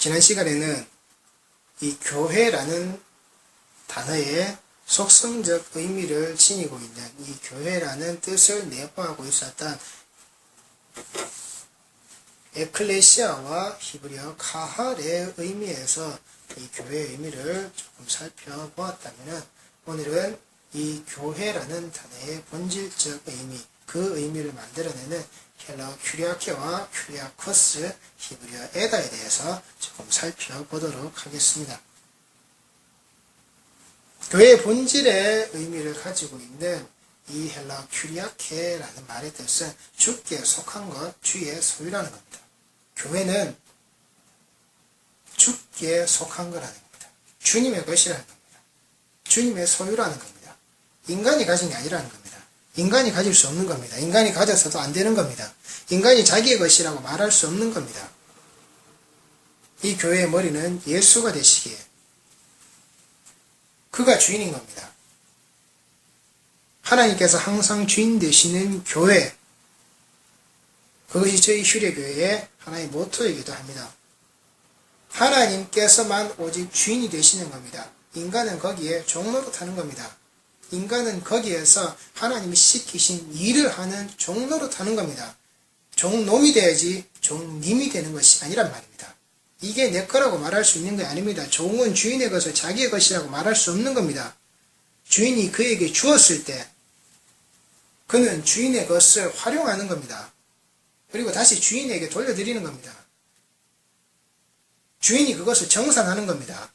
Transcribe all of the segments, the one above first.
지난 시간에는 이 교회라는 단어의 속성적 의미를 지니고 있는 이 교회라는 뜻을 내포하고 있었던 에클레시아와 히브리어 카할의 의미에서 이 교회의 의미를 조금 살펴보았다면, 오늘은 이 교회라는 단어의 본질적 의미, 그 의미를 만들어내는 헬라어 큐리아케와 큐리아코스, 히브리어 에다에 대해서 조금 살펴보도록 하겠습니다. 교회의 본질의 의미를 가지고 있는 이 헬라어 큐리아케라는 말의 뜻은 주께 속한 것, 주의 소유라는 겁니다. 교회는 주께 속한 거라는 겁니다. 주님의 것이라는 겁니다. 주님의 소유라는 겁니다. 인간이 가진 게 아니라는 겁니다. 인간이 가질 수 없는 겁니다. 인간이 가져서도 안 되는 겁니다. 인간이 자기의 것이라고 말할 수 없는 겁니다. 이 교회의 머리는 예수가 되시기에 그가 주인인 겁니다. 하나님께서 항상 주인 되시는 교회, 그것이 저희 휴례교회의 하나의 모토이기도 합니다. 하나님께서만 오직 주인이 되시는 겁니다. 인간은 거기에 종로로 타는 겁니다. 인간은 거기에서 하나님이 시키신 일을 하는 종로로 타는 겁니다. 종놈이 돼야지 종님이 되는 것이 아니란 말입니다. 이게 내 거라고 말할 수 있는 게 아닙니다. 종은 주인의 것을 자기의 것이라고 말할 수 없는 겁니다. 주인이 그에게 주었을 때 그는 주인의 것을 활용하는 겁니다. 그리고 다시 주인에게 돌려드리는 겁니다. 주인이 그것을 정산하는 겁니다.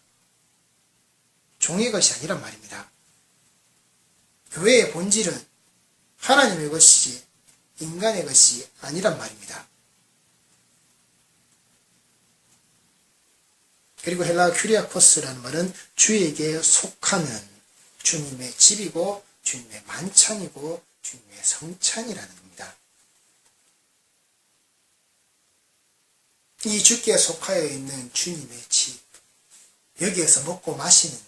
종의 것이 아니란 말입니다. 교회의 본질은 하나님의 것이지 인간의 것이 아니란 말입니다. 그리고 헬라어 큐리아코스라는 말은 주에게 속하는, 주님의 집이고 주님의 만찬이고 주님의 성찬이라는 겁니다. 이 주께 속하여 있는 주님의 집, 여기에서 먹고 마시는 것,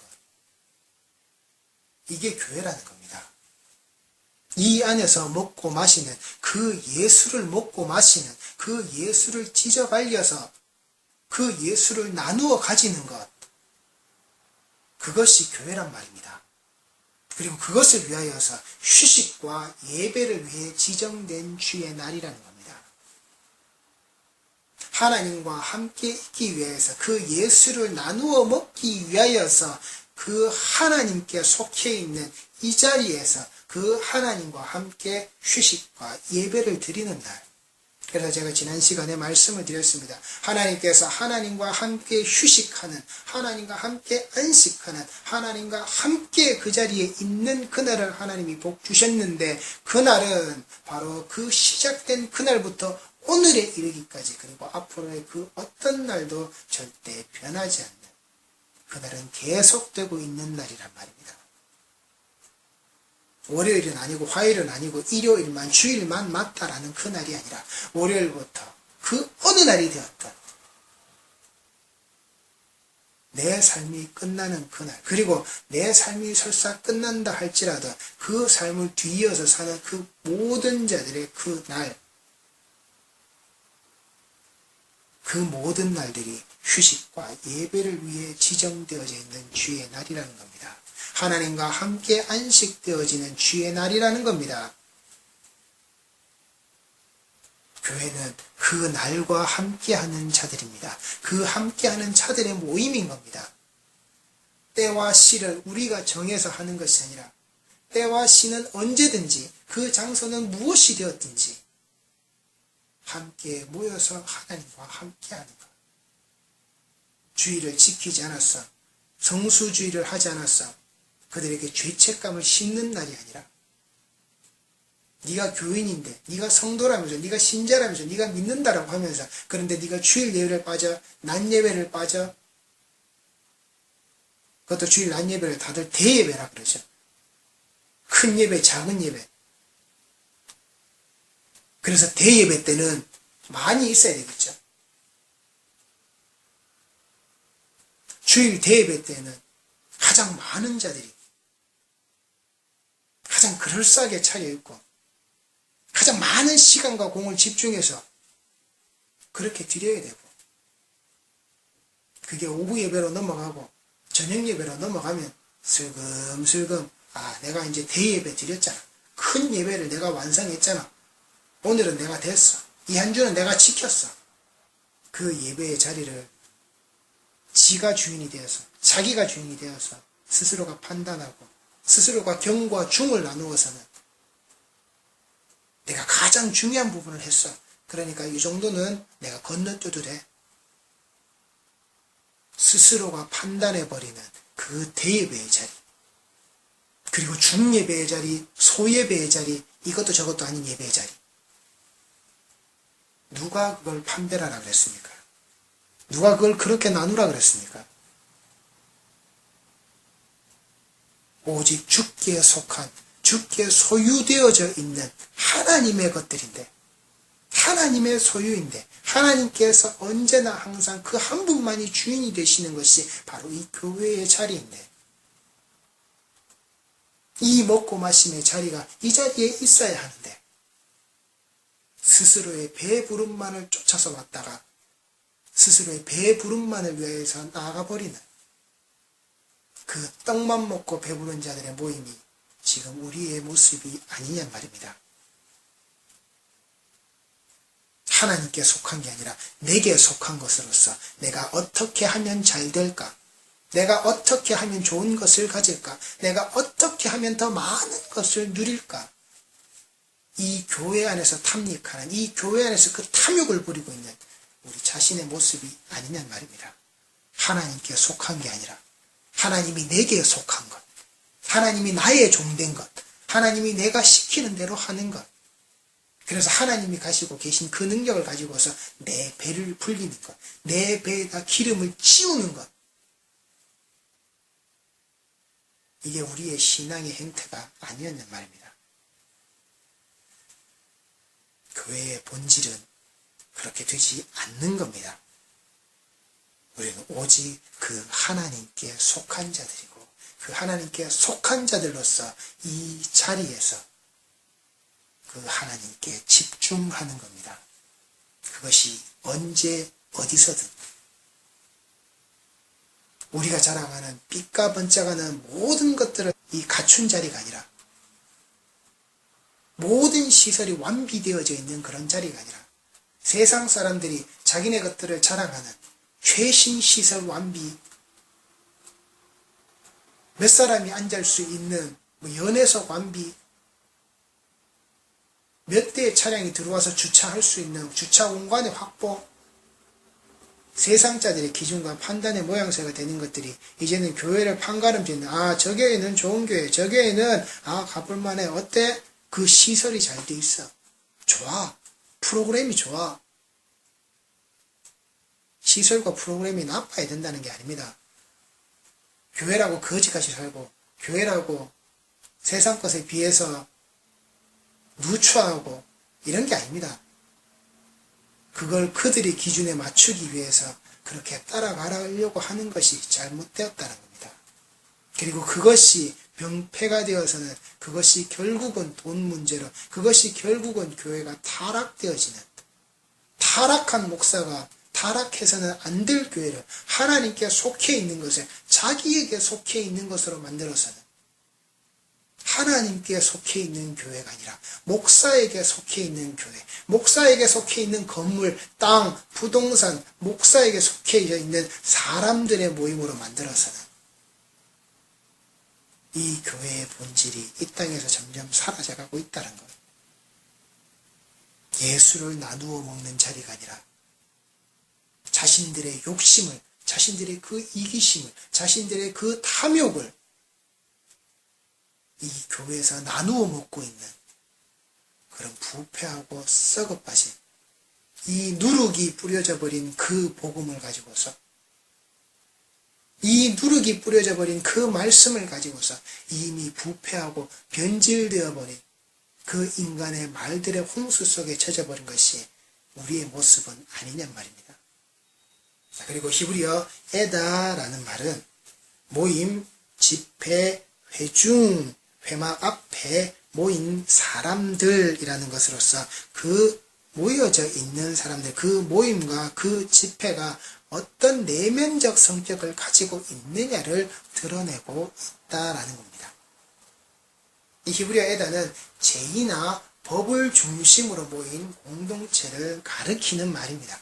이게 교회라는 겁니다. 이 안에서 먹고 마시는, 그 예수를 먹고 마시는, 그 예수를 찢어 발려서 그 예수를 나누어 가지는 것, 그것이 교회란 말입니다. 그리고 그것을 위하여서 휴식과 예배를 위해 지정된 주의 날이라는 겁니다. 하나님과 함께 있기 위해서, 그 예수를 나누어 먹기 위하여서 그 하나님께 속해 있는 이 자리에서 그 하나님과 함께 휴식과 예배를 드리는 날. 그래서 제가 지난 시간에 말씀을 드렸습니다. 하나님께서 하나님과 함께 휴식하는, 하나님과 함께 안식하는, 하나님과 함께 그 자리에 있는 그날을 하나님이 복 주셨는데, 그날은 바로 그 시작된 그날부터 오늘에 이르기까지, 그리고 앞으로의 그 어떤 날도 절대 변하지 않는, 그날은 계속되고 있는 날이란 말입니다. 월요일은 아니고 화요일은 아니고 일요일만, 주일만 맞다라는 그 날이 아니라 월요일부터 그 어느 날이 되었던 내 삶이 끝나는 그날, 그리고 내 삶이 설사 끝난다 할지라도 그 삶을 뒤이어서 사는 그 모든 자들의 그 날, 그 모든 날들이 휴식과 예배를 위해 지정되어져 있는 주의 날이라는 겁니다. 하나님과 함께 안식되어지는 주의 날이라는 겁니다. 교회는 그 날과 함께하는 자들입니다. 그 함께하는 자들의 모임인 겁니다. 때와 시를 우리가 정해서 하는 것이 아니라, 때와 시는 언제든지, 그 장소는 무엇이 되었든지 함께 모여서 하나님과 함께하는 것. 주의를 지키지 않았어, 성수주의를 하지 않았어, 그들에게 죄책감을 싣는 날이 아니라, 네가 교인인데, 네가 성도라면서, 네가 신자라면서, 네가 믿는다라고 하면서, 그런데 네가 주일 예배를 빠져, 낮 예배를 빠져, 그것도 주일 낮 예배를 다들 대예배라 그러죠. 큰 예배, 작은 예배. 그래서 대예배 때는 많이 있어야 되겠죠. 주일 대예배 때는 가장 많은 자들이 가장 그럴싸하게 차려입고 가장 많은 시간과 공을 집중해서 그렇게 드려야 되고, 그게 오후 예배로 넘어가고 저녁 예배로 넘어가면 슬금슬금 내가 이제 대예배 드렸잖아. 큰 예배를 내가 완성했잖아. 오늘은 내가 됐어. 이 한 주는 내가 지켰어. 그 예배의 자리를 지가 주인이 되어서 자기가 주인이 되어서 스스로가 판단하고 스스로가 경과 중을 나누어서는 내가 가장 중요한 부분을 했어. 그러니까 이 정도는 내가 건너뛰어도 돼. 스스로가 판단해버리는 그 대예배의 자리, 그리고 중예배의 자리, 소예배의 자리, 이것도 저것도 아닌 예배의 자리. 누가 그걸 판별하라 그랬습니까? 누가 그걸 그렇게 나누라 그랬습니까? 오직 주께 속한, 주께 소유되어져 있는 하나님의 것들인데, 하나님의 소유인데, 하나님께서 언제나 항상 그 한 분만이 주인이 되시는 것이 바로 이 교회의 자리인데, 이 먹고 마심의 자리가 이 자리에 있어야 하는데, 스스로의 배부름만을 쫓아서 왔다가 스스로의 배부름만을 위해서 나아가버리는 그 떡만 먹고 배부른 자들의 모임이 지금 우리의 모습이 아니냔 말입니다. 하나님께 속한 게 아니라 내게 속한 것으로서 내가 어떻게 하면 잘 될까? 내가 어떻게 하면 좋은 것을 가질까? 내가 어떻게 하면 더 많은 것을 누릴까? 이 교회 안에서 탐닉하는, 이 교회 안에서 그 탐욕을 부리고 있는 우리 자신의 모습이 아니냔 말입니다. 하나님께 속한 게 아니라 하나님이 내게 속한 것, 하나님이 나의 종된 것, 하나님이 내가 시키는 대로 하는 것, 그래서 하나님이 가지고 계신 그 능력을 가지고서 내 배를 불리는 것, 내 배에다 기름을 찌우는 것, 이게 우리의 신앙의 행태가 아니었냔 말입니다. 교회의 본질은 그렇게 되지 않는 겁니다. 우리는 오직 그 하나님께 속한 자들이고, 그 하나님께 속한 자들로서 이 자리에서 그 하나님께 집중하는 겁니다. 그것이 언제 어디서든 우리가 자랑하는 삐까 번쩍하는 모든 것들은 이 갖춘 자리가 아니라, 모든 시설이 완비되어져 있는 그런 자리가 아니라, 세상 사람들이 자기네 것들을 자랑하는 최신 시설 완비, 몇 사람이 앉을 수 있는 연회석 완비, 몇 대의 차량이 들어와서 주차할 수 있는 주차 공간의 확보, 세상자들의 기준과 판단의 모양새가 되는 것들이 이제는 교회를 판가름짓는, 저 교회는 좋은 교회, 저 교회는 가볼만해, 어때? 그 시설이 잘 돼 있어, 좋아, 프로그램이 좋아. 시설과 프로그램이 나빠야 된다는 게 아닙니다. 교회라고 거지같이 살고, 교회라고 세상 것에 비해서 누추하고 이런 게 아닙니다. 그걸 그들의 기준에 맞추기 위해서 그렇게 따라가려고 하는 것이 잘못되었다는 겁니다. 그리고 그것이 병폐가 되어서는 그것이 결국은 돈 문제로, 그것이 결국은 교회가 타락되어지는, 타락한 목사가 타락해서는 안 될 교회를, 하나님께 속해 있는 것을 자기에게 속해 있는 것으로 만들어서는 하나님께 속해 있는 교회가 아니라 목사에게 속해 있는 교회, 목사에게 속해 있는 건물, 땅, 부동산, 목사에게 속해 있는 사람들의 모임으로 만들어서는 이 교회의 본질이 이 땅에서 점점 사라져가고 있다는 것. 예수를 나누어 먹는 자리가 아니라 자신들의 욕심을, 자신들의 그 이기심을, 자신들의 그 탐욕을 이 교회에서 나누어 먹고 있는 그런 부패하고 썩어빠진 이 누룩이 뿌려져 버린 그 복음을 가지고서, 이 누룩이 뿌려져 버린 그 말씀을 가지고서 이미 부패하고 변질되어 버린 그 인간의 말들의 홍수 속에 젖어버린 것이 우리의 모습은 아니냔 말입니다. 그리고 히브리어 에다라는 말은 모임, 집회, 회중, 회막 앞에 모인 사람들이라는 것으로서 그 모여져 있는 사람들, 그 모임과 그 집회가 어떤 내면적 성격을 가지고 있느냐를 드러내고 있다라는 겁니다. 이 히브리어 에다는 제의나 법을 중심으로 모인 공동체를 가리키는 말입니다.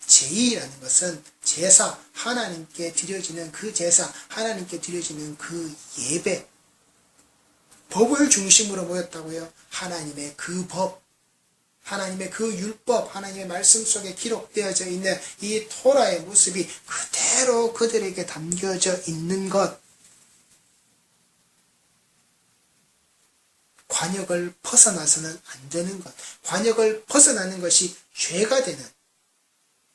제의라는 것은 제사, 하나님께 드려지는 그 제사, 하나님께 드려지는 그 예배, 법을 중심으로 모였다고요. 하나님의 그 법, 하나님의 그 율법, 하나님의 말씀 속에 기록되어져 있는 이 토라의 모습이 그대로 그들에게 담겨져 있는 것, 관역을 벗어나서는 안 되는 것, 관역을 벗어나는 것이 죄가 되는,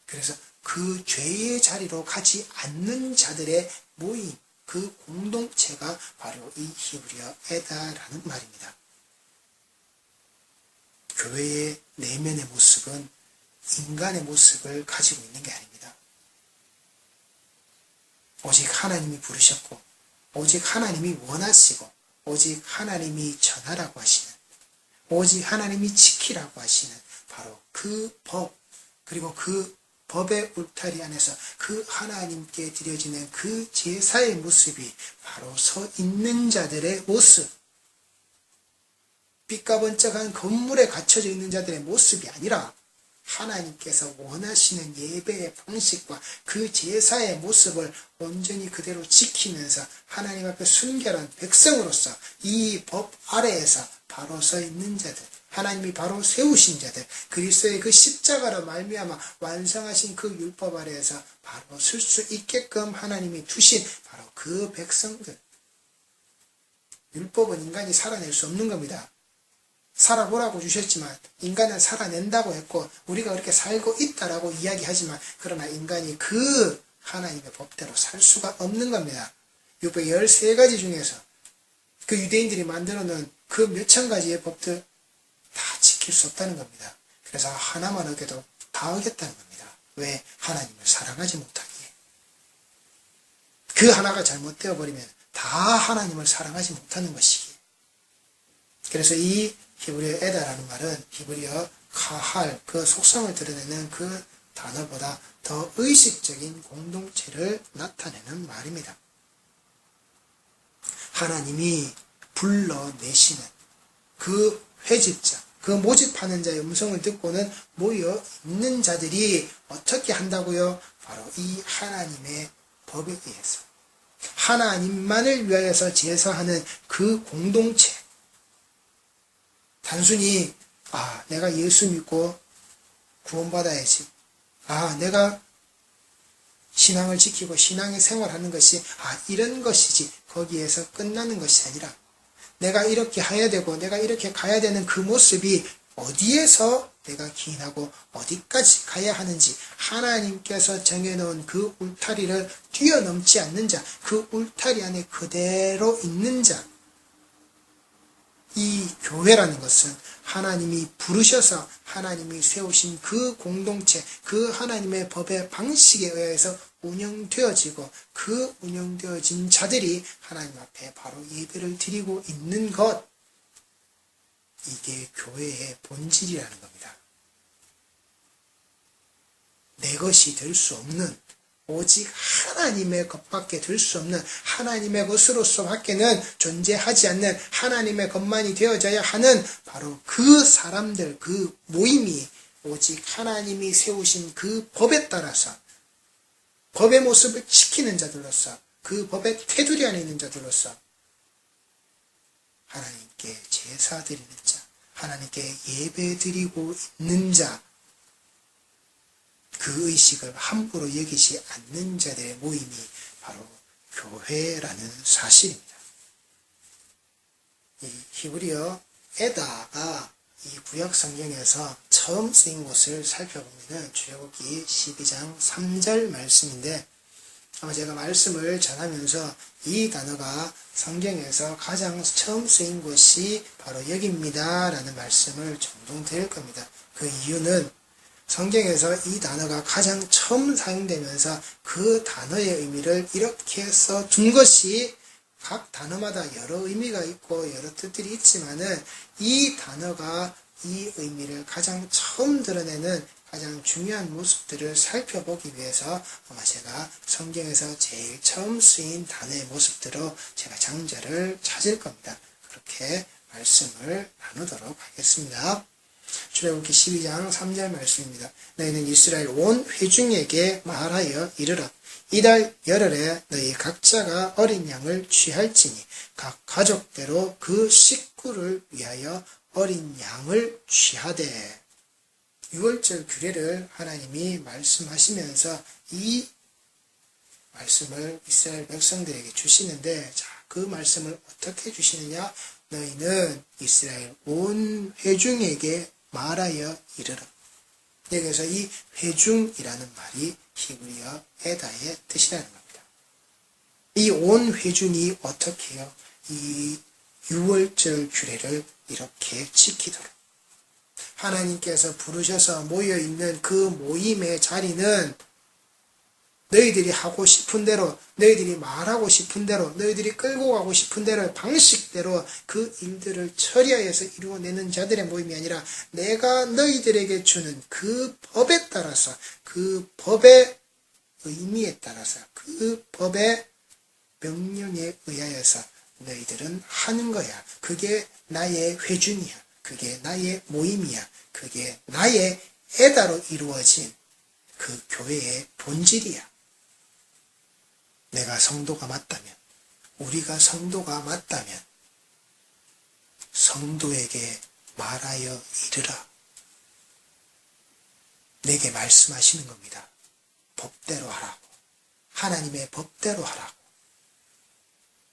그래서 그 죄의 자리로 가지 않는 자들의 모임, 그 공동체가 바로 이 히브리어 에다라는 말입니다. 교회의 내면의 모습은 인간의 모습을 가지고 있는 게 아닙니다. 오직 하나님이 부르셨고, 오직 하나님이 원하시고, 오직 하나님이 전하라고 하시는, 오직 하나님이 지키라고 하시는 바로 그 법, 그리고 그 법의 울타리 안에서 그 하나님께 드려지는 그 제사의 모습이 바로 서 있는 자들의 모습, 빛과 번쩍한 건물에 갇혀져 있는 자들의 모습이 아니라 하나님께서 원하시는 예배의 방식과 그 제사의 모습을 온전히 그대로 지키면서 하나님 앞에 순결한 백성으로서 이 법 아래에서 바로 서 있는 자들, 하나님이 바로 세우신 자들, 그리스도의 그 십자가로 말미암아 완성하신 그 율법 아래에서 바로 설 수 있게끔 하나님이 두신 바로 그 백성들. 율법은 인간이 살아낼 수 없는 겁니다. 살아보라고 주셨지만 인간은 살아낸다고 했고 우리가 그렇게 살고 있다라고 이야기하지만 그러나 인간이 그 하나님의 법대로 살 수가 없는 겁니다. 율법 13가지 중에서 그 유대인들이 만들어 놓은 그 몇천 가지의 법들 다 지킬 수 없다는 겁니다. 그래서 하나만 어겨도 다 어겼다는 겁니다. 왜? 하나님을 사랑하지 못하기에. 그 하나가 잘못되어 버리면 다 하나님을 사랑하지 못하는 것이기에. 그래서 이 히브리어 에다라는 말은 히브리어 카할, 그 속성을 드러내는 그 단어보다 더 의식적인 공동체를 나타내는 말입니다. 하나님이 불러내시는 그 회집자, 그 모집하는 자의 음성을 듣고는 모여 있는 자들이 어떻게 한다고요? 바로 이 하나님의 법에 의해서 하나님만을 위하여서 제사하는 그 공동체. 단순히 내가 예수 믿고 구원받아야지. 내가 신앙을 지키고 신앙의 생활하는 것이 이런 것이지 거기에서 끝나는 것이 아니라 내가 이렇게 해야 되고 내가 이렇게 가야 되는 그 모습이 어디에서 내가 기인하고 어디까지 가야 하는지 하나님께서 정해놓은 그 울타리를 뛰어넘지 않는 자, 그 울타리 안에 그대로 있는 자. 이 교회라는 것은 하나님이 부르셔서 하나님이 세우신 그 공동체, 그 하나님의 법의 방식에 의해서 운영되어지고 그 운영되어진 자들이 하나님 앞에 바로 예배를 드리고 있는 것, 이게 교회의 본질이라는 겁니다. 내 것이 될 수 없는, 오직 하나님의 것밖에 될 수 없는, 하나님의 것으로서 밖에는 존재하지 않는 하나님의 것만이 되어져야 하는 바로 그 사람들, 그 모임이 오직 하나님이 세우신 그 법에 따라서 법의 모습을 지키는 자들로서, 그 법의 테두리 안에 있는 자들로서 하나님께 제사 드리는 자, 하나님께 예배 드리고 있는 자, 그 의식을 함부로 여기지 않는 자들의 모임이 바로 교회라는 사실입니다. 이 히브리어 에다가 이 구약 성경에서 처음 쓰인 곳을 살펴보면 출애굽기 12장 3절 말씀인데, 아마 제가 말씀을 전하면서 이 단어가 성경에서 가장 처음 쓰인 곳이 바로 여기입니다 라는 말씀을 종종 드릴 겁니다. 그 이유는 성경에서 이 단어가 가장 처음 사용되면서 그 단어의 의미를 이렇게 해서 둔 것이, 각 단어마다 여러 의미가 있고 여러 뜻들이 있지만은 이 단어가 이 의미를 가장 처음 드러내는 가장 중요한 모습들을 살펴보기 위해서 아마 제가 성경에서 제일 처음 쓰인 단어의 모습대로 제가 장자를 찾을 겁니다. 그렇게 말씀을 나누도록 하겠습니다. 출애굽기 12장 3절 말씀입니다. 너희는 이스라엘 온 회중에게 말하여 이르라. 이달 열흘에 너희 각자가 어린 양을 취할지니 각 가족대로 그 식구를 위하여 어린 양을 취하되. 6월절 규례를 하나님이 말씀하시면서 이 말씀을 이스라엘 백성들에게 주시는데, 자, 그 말씀을 어떻게 주시느냐? 너희는 이스라엘 온 회중에게 말하여 이르라. 여기서 이 회중이라는 말이 히브리어 에다의 뜻이라는 겁니다. 이 온 회중이 어떻게 해요? 이 6월절 규례를 이렇게 지키도록. 하나님께서 부르셔서 모여있는 그 모임의 자리는 너희들이 하고 싶은 대로, 너희들이 말하고 싶은 대로, 너희들이 끌고 가고 싶은 대로 방식대로 그 일들을 처리하여서 이루어내는 자들의 모임이 아니라 내가 너희들에게 주는 그 법에 따라서, 그 법의 의미에 따라서, 그 법의 명령에 의하여서 너희들은 하는 거야. 그게 나의 회중이야. 그게 나의 모임이야. 그게 나의 에다로 이루어진 그 교회의 본질이야. 내가 성도가 맞다면, 우리가 성도가 맞다면 성도에게 말하여 이르라. 내게 말씀하시는 겁니다. 법대로 하라고. 하나님의 법대로 하라고.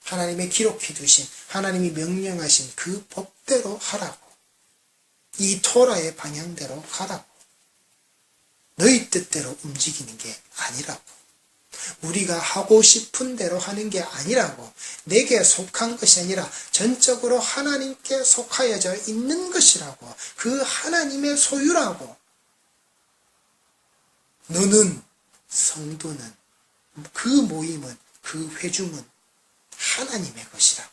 하나님의 기록해 두신, 하나님이 명령하신 그 법대로 하라고. 이 토라의 방향대로 가라고. 너희 뜻대로 움직이는 게 아니라고. 우리가 하고 싶은 대로 하는 게 아니라고. 내게 속한 것이 아니라 전적으로 하나님께 속하여져 있는 것이라고. 그 하나님의 소유라고. 너는, 성도는, 그 모임은, 그 회중은 하나님의 것이라고.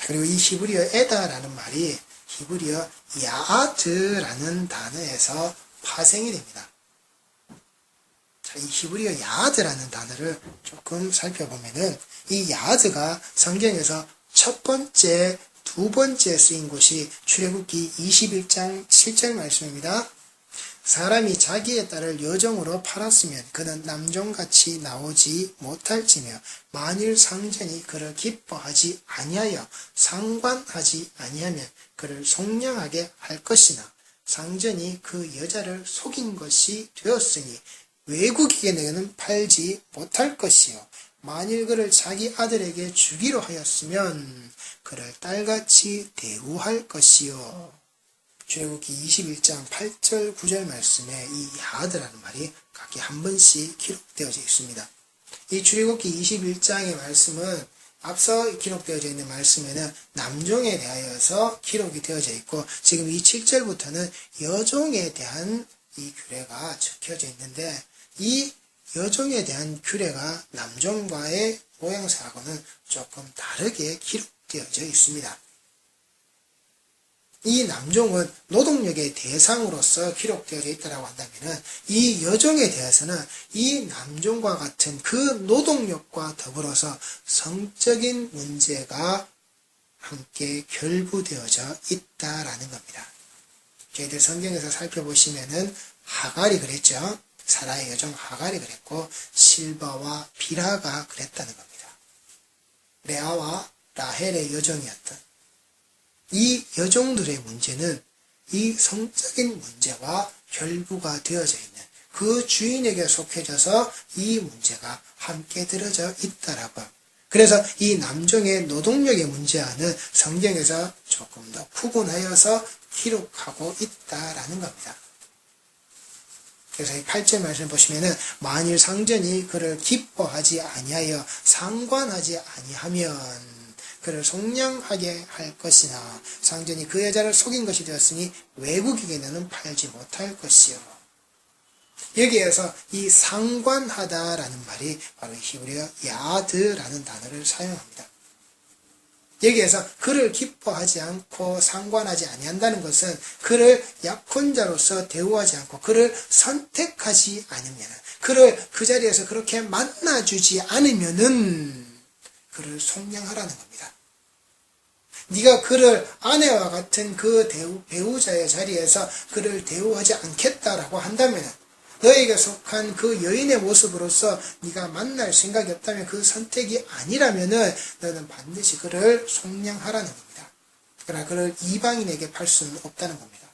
그리고 이 히브리어 에다라는 말이 히브리어 야드라는 단어에서 파생이 됩니다. 이 히브리어 야드라는 단어를 조금 살펴보면은 이 야드가 성경에서 첫 번째, 두 번째 쓰인 곳이 출애굽기 21장 7절 말씀입니다. 사람이 자기의 딸을 여종으로 팔았으면 그는 남종같이 나오지 못할지며 만일 상전이 그를 기뻐하지 아니하여 상관하지 아니하면 그를 속량하게 할 것이나 상전이 그 여자를 속인 것이 되었으니 외국인에게는 팔지 못할 것이요 만일 그를 자기 아들에게 주기로 하였으면 그를 딸같이 대우할 것이요. 출애굽기 21장 8절 9절 말씀에 이 야드라는 말이 각기 한 번씩 기록되어져 있습니다. 이 출애굽기 21장의 말씀은 앞서 기록되어져 있는 말씀에는 남종에 대하여서 기록이 되어져 있고 지금 이 7절부터는 여종에 대한 이 규례가 적혀져 있는데 이 여종에 대한 규례가 남종과의 모양새하고는 조금 다르게 기록되어져 있습니다. 이 남종은 노동력의 대상으로서 기록되어져 있다고 한다면 이 여종에 대해서는 이 남종과 같은 그 노동력과 더불어서 성적인 문제가 함께 결부되어져 있다라는 겁니다. 저희들 성경에서 살펴보시면은 하갈이 그랬죠. 사라의 여종 하갈이 그랬고 실바와 비라가 그랬다는 겁니다. 레아와 라헬의 여종이었던 이 여종들의 문제는 이 성적인 문제와 결부가 되어져 있는 그 주인에게 속해져서 이 문제가 함께 들어져 있다라고. 그래서 이 남종의 노동력의 문제와는 성경에서 조금 더 구분하여서 기록하고 있다라는 겁니다. 그래서 이 8절 말씀 보시면은 만일 상전이 그를 기뻐하지 아니하여 상관하지 아니하면 그를 속량하게 할 것이나 상전이 그 여자를 속인 것이 되었으니 외국에게는 팔지 못할 것이요. 여기에서 이 상관하다라는 말이 바로 히브리어 야드라는 단어를 사용합니다. 여기에서 그를 기뻐하지 않고 상관하지 아니한다는 것은 그를 약혼자로서 대우하지 않고 그를 선택하지 않으면, 그를 그 자리에서 그렇게 만나주지 않으면은 그를 속량하라는 겁니다. 네가 그를 아내와 같은 그 배우자의 자리에서 그를 대우하지 않겠다라고 한다면, 너에게 속한 그 여인의 모습으로서 네가 만날 생각이 없다면, 그 선택이 아니라면은 너는 반드시 그를 속량하라는 겁니다. 그러나 그를 이방인에게 팔 수는 없다는 겁니다.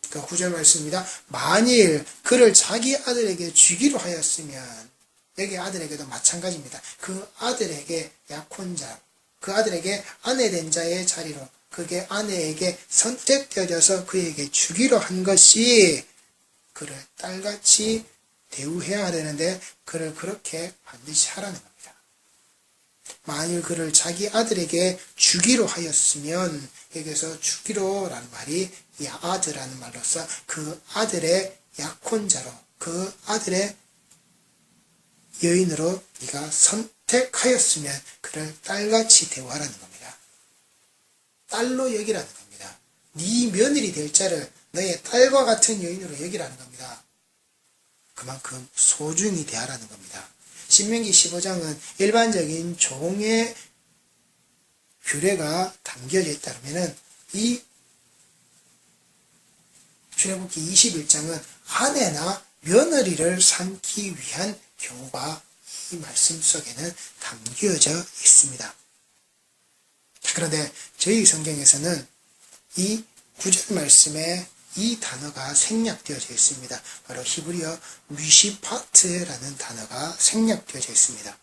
그 9절 말씀입니다. 만일 그를 자기 아들에게 주기로 하였으면, 여기 아들에게도 마찬가지입니다. 그 아들에게 약혼자, 그 아들에게 아내된 자의 자리로, 그게 아내에게 선택되어져서 그에게 주기로 한 것이 그를 딸같이 대우해야 되는데, 그를 그렇게 반드시 하라는 겁니다. 만일 그를 자기 아들에게 주기로 하였으면, 여기서 주기로라는 말이 야아드라는 말로서 그 아들의 약혼자로, 그 아들의 여인으로 네가 선택하였으면 그를 딸같이 대우하라는 겁니다. 딸로 여기라는 겁니다. 네 며느리 될 자를 너의 딸과 같은 여인으로 여기라는 겁니다. 그만큼 소중히 대하라는 겁니다. 신명기 15장은 일반적인 종의 규례가 담겨져 있다면, 이 출애굽기 21장은 아내나 며느리를 삼기 위한 교가 이 말씀 속에는 담겨져 있습니다. 그런데 저희 성경에서는 이 9절 말씀에 이 단어가 생략되어져 있습니다. 바로 히브리어 미시파트라는 단어가 생략되어져 있습니다.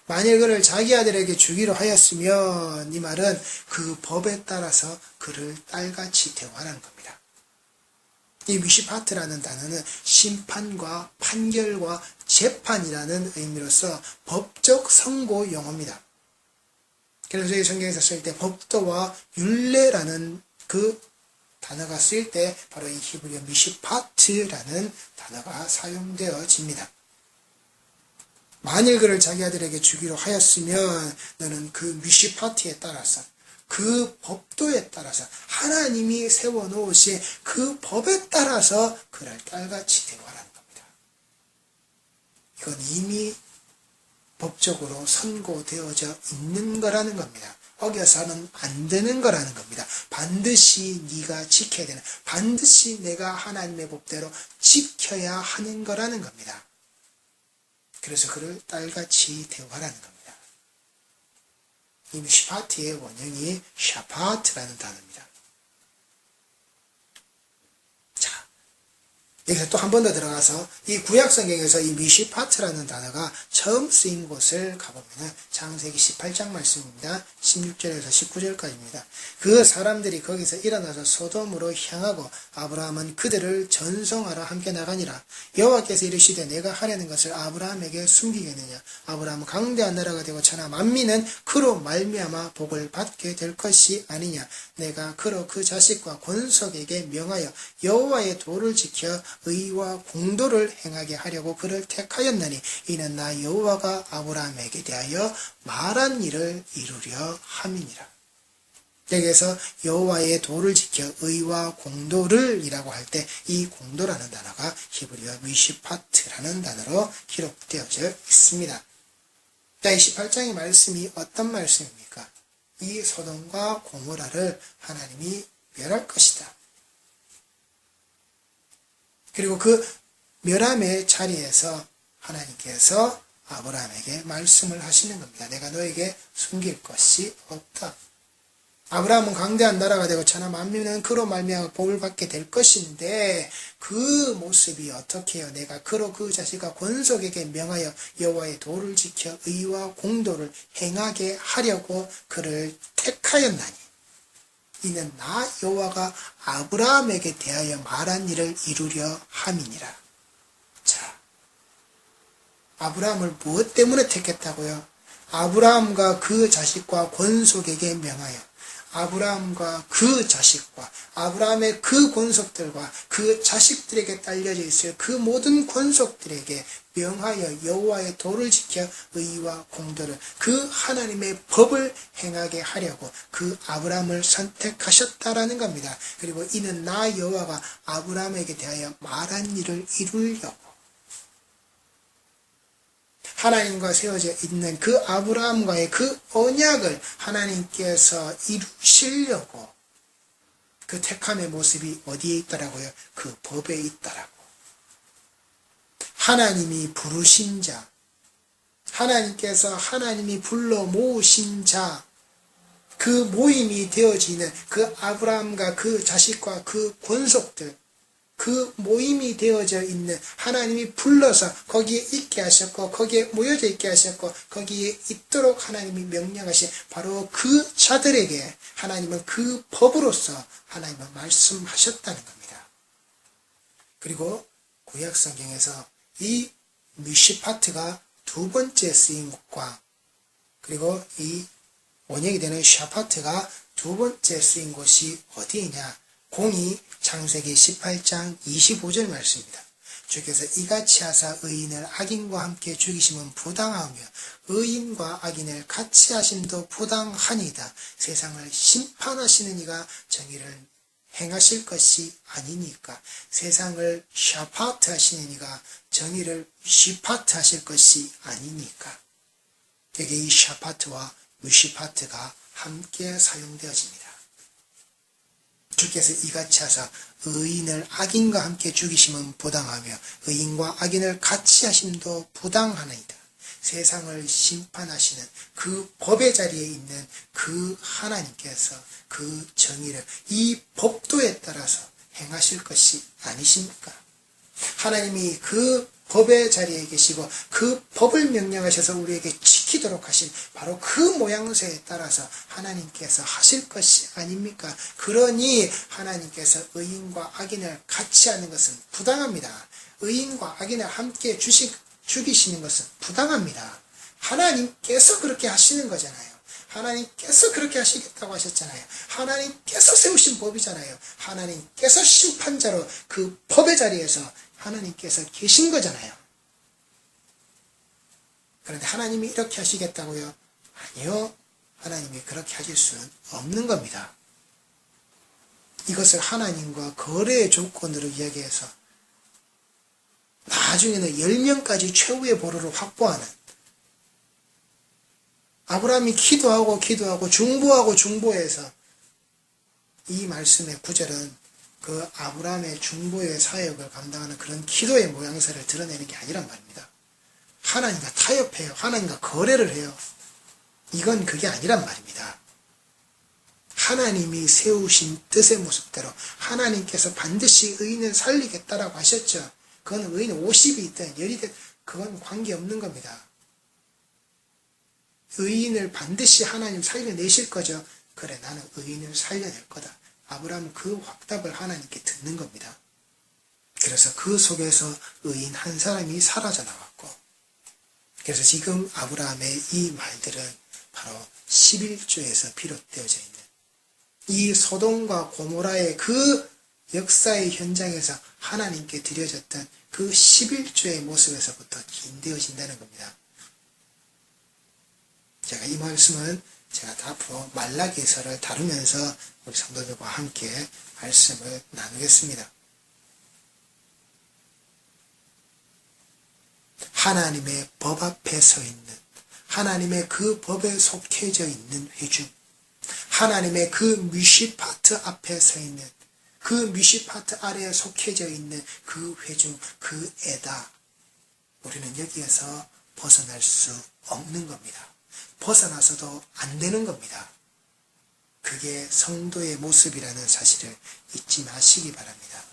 만일 그를 자기 아들에게 주기로 하였으면, 이 말은 그 법에 따라서 그를 딸같이 대우하라는 겁니다. 이 미시파트라는 단어는 심판과 판결과 재판이라는 의미로서 법적 선고 용어입니다. 그래서 저희 성경에서 쓸 때 법도와 율례라는 그 단어가 쓰일 때 바로 이 히브리어 미시파트라는 단어가 사용되어집니다. 만일 그를 자기 아들에게 주기로 하였으면 너는 그 미시파트에 따라서, 그 법도에 따라서, 하나님이 세워놓으신 그 법에 따라서 그를 딸같이 대우하라는 겁니다. 이건 이미 법적으로 선고되어져 있는 거라는 겁니다. 어겨서는 안 되는 거라는 겁니다. 반드시 네가 지켜야 되는, 반드시 내가 하나님의 법대로 지켜야 하는 거라는 겁니다. 그래서 그를 딸같이 대우하라는 겁니다. 이 미시파트의 원형이 샤파트라는 단어입니다. 자, 여기서 또 한 번 더 들어가서 이 구약성경에서 이 미시파트라는 단어가 처음 쓰인 곳을 가보면 창세기 18장 말씀입니다. 16절에서 19절까지입니다. 그 사람들이 거기서 일어나서 소돔으로 향하고 아브라함은 그들을 전송하러 함께 나가니라. 여호와께서 이르시되 내가 하려는 것을 아브라함에게 숨기겠느냐. 아브라함은 강대한 나라가 되고 천하 만민은 그로 말미암아 복을 받게 될 것이 아니냐. 내가 그로 그 자식과 권속에게 명하여 여호와의 도를 지켜 의와 공도를 행하게 하려고 그를 택하였나니 이는 나 여호와가 아브라함에게 대하여 말한 일을 이루려 함이니라. 여기에서 여호와의 도를 지켜 의와 공도를 이라고 할 때 이 공도라는 단어가 히브리어 미시파트라는 단어로 기록되어져 있습니다. 자, 이 18장의 말씀이 어떤 말씀입니까? 이 소돔과 고모라를 하나님이 멸할 것이다. 그리고 그 멸함의 자리에서 하나님께서 아브라함에게 말씀을 하시는 겁니다. 내가 너에게 숨길 것이 없다. 아브라함은 강대한 나라가 되고 천하 만민은 그로 말미암아 복을 받게 될 것인데, 그 모습이 어떻게 해요? 내가 그로 그 자식과 권속에게 명하여 여호와의 도를 지켜 의와 공도를 행하게 하려고 그를 택하였나니 이는 나 여호와가 아브라함에게 대하여 말한 일을 이루려 함이니라. 자, 아브라함을 무엇 때문에 택했다고요? 아브라함과 그 자식과 권속에게 명하여, 아브라함과 그 자식과 아브라함의 그 권속들과 그 자식들에게 딸려져 있어요. 그 모든 권속들에게 명하여 여호와의 도를 지켜 의와 공도를 그 하나님의 법을 행하게 하려고 그 아브라함을 선택하셨다라는 겁니다. 그리고 이는 나 여호와가 아브라함에게 대하여 말한 일을 이루려고 하나님과 세워져 있는 그 아브라함과의 그 언약을 하나님께서 이루시려고 그 택함의 모습이 어디에 있다라고요? 그 법에 있다라고. 하나님이 부르신 자, 하나님께서 하나님이 불러 모으신 자, 그 모임이 되어지는 그 아브라함과 그 자식과 그 권속들, 그 모임이 되어져 있는 하나님이 불러서 거기에 있게 하셨고 거기에 모여져 있게 하셨고 거기에 있도록 하나님이 명령하신 바로 그 자들에게 하나님은 그 법으로서 하나님은 말씀하셨다는 겁니다. 그리고 구약 성경에서 이 미시파트가 두 번째 쓰인 것과 그리고 이 원역이 되는 샤파트가 두 번째 쓰인 곳이 어디이냐? 공이 창세기 18장 25절 말씀입니다. 주께서 이같이 하사 의인을 악인과 함께 죽이심은 부당하며 의인과 악인을 같이 하심도 부당하니이다. 세상을 심판하시는 이가 정의를 행하실 것이 아니니까. 세상을 샤파트 하시는 이가 정의를 시파트 하실 것이 아니니까. 여기 이 샤파트와 무시파트가 함께 사용되어집니다. 주께서 이같이 하사 의인을 악인과 함께 죽이심은 부당하며 의인과 악인을 같이 하심도 부당하나이다. 세상을 심판하시는 그 법의 자리에 있는 그 하나님께서 그 정의를 이 법도에 따라서 행하실 것이 아니십니까? 하나님이 그 법의 자리에 계시고 그 법을 명령하셔서 우리에게 지키도록 하신 바로 그 모양새에 따라서 하나님께서 하실 것이 아닙니까? 그러니 하나님께서 의인과 악인을 같이 하는 것은 부당합니다. 의인과 악인을 함께 죽이시는 것은 부당합니다. 하나님께서 그렇게 하시는 거잖아요. 하나님께서 그렇게 하시겠다고 하셨잖아요. 하나님께서 세우신 법이잖아요. 하나님께서 심판자로 그 법의 자리에서 하나님께서 계신 거잖아요. 그런데 하나님이 이렇게 하시겠다고요? 아니요. 하나님이 그렇게 하실 수는 없는 겁니다. 이것을 하나님과 거래의 조건으로 이야기해서 나중에는 10명까지 최후의 보루를 확보하는 아브라함이 기도하고 중보해서 이 말씀의 구절은 그 아브라함의 중보의 사역을 감당하는 그런 기도의 모양새를 드러내는 게 아니란 말입니다. 하나님과 타협해요. 하나님과 거래를 해요. 이건 그게 아니란 말입니다. 하나님이 세우신 뜻의 모습대로 하나님께서 반드시 의인을 살리겠다라고 하셨죠. 그건 의인 50이 있든 10이 있든 그건 관계없는 겁니다. 의인을 반드시 하나님 살려내실 거죠. 그래, 나는 의인을 살려낼 거다. 아브라함은 그 확답을 하나님께 듣는 겁니다. 그래서 그 속에서 의인 한 사람이 사라져 나왔고, 그래서 지금 아브라함의 이 말들은 바로 11조에서 비롯되어져 있는 이 소돔과 고모라의 그 역사의 현장에서 하나님께 드려졌던 그 11조의 모습에서부터 기인되어진다는 겁니다. 제가 이 말씀은 제가 앞으로 말라기서를 다루면서 우리 성도들과 함께 말씀을 나누겠습니다. 하나님의 법 앞에 서 있는, 하나님의 그 법에 속해져 있는 회중, 하나님의 그 미시파트 앞에 서 있는, 그 미시파트 아래에 속해져 있는 그 회중, 그 에다, 우리는 여기에서 벗어날 수 없는 겁니다. 벗어나서도 안 되는 겁니다. 그게 성도의 모습이라는 사실을 잊지 마시기 바랍니다.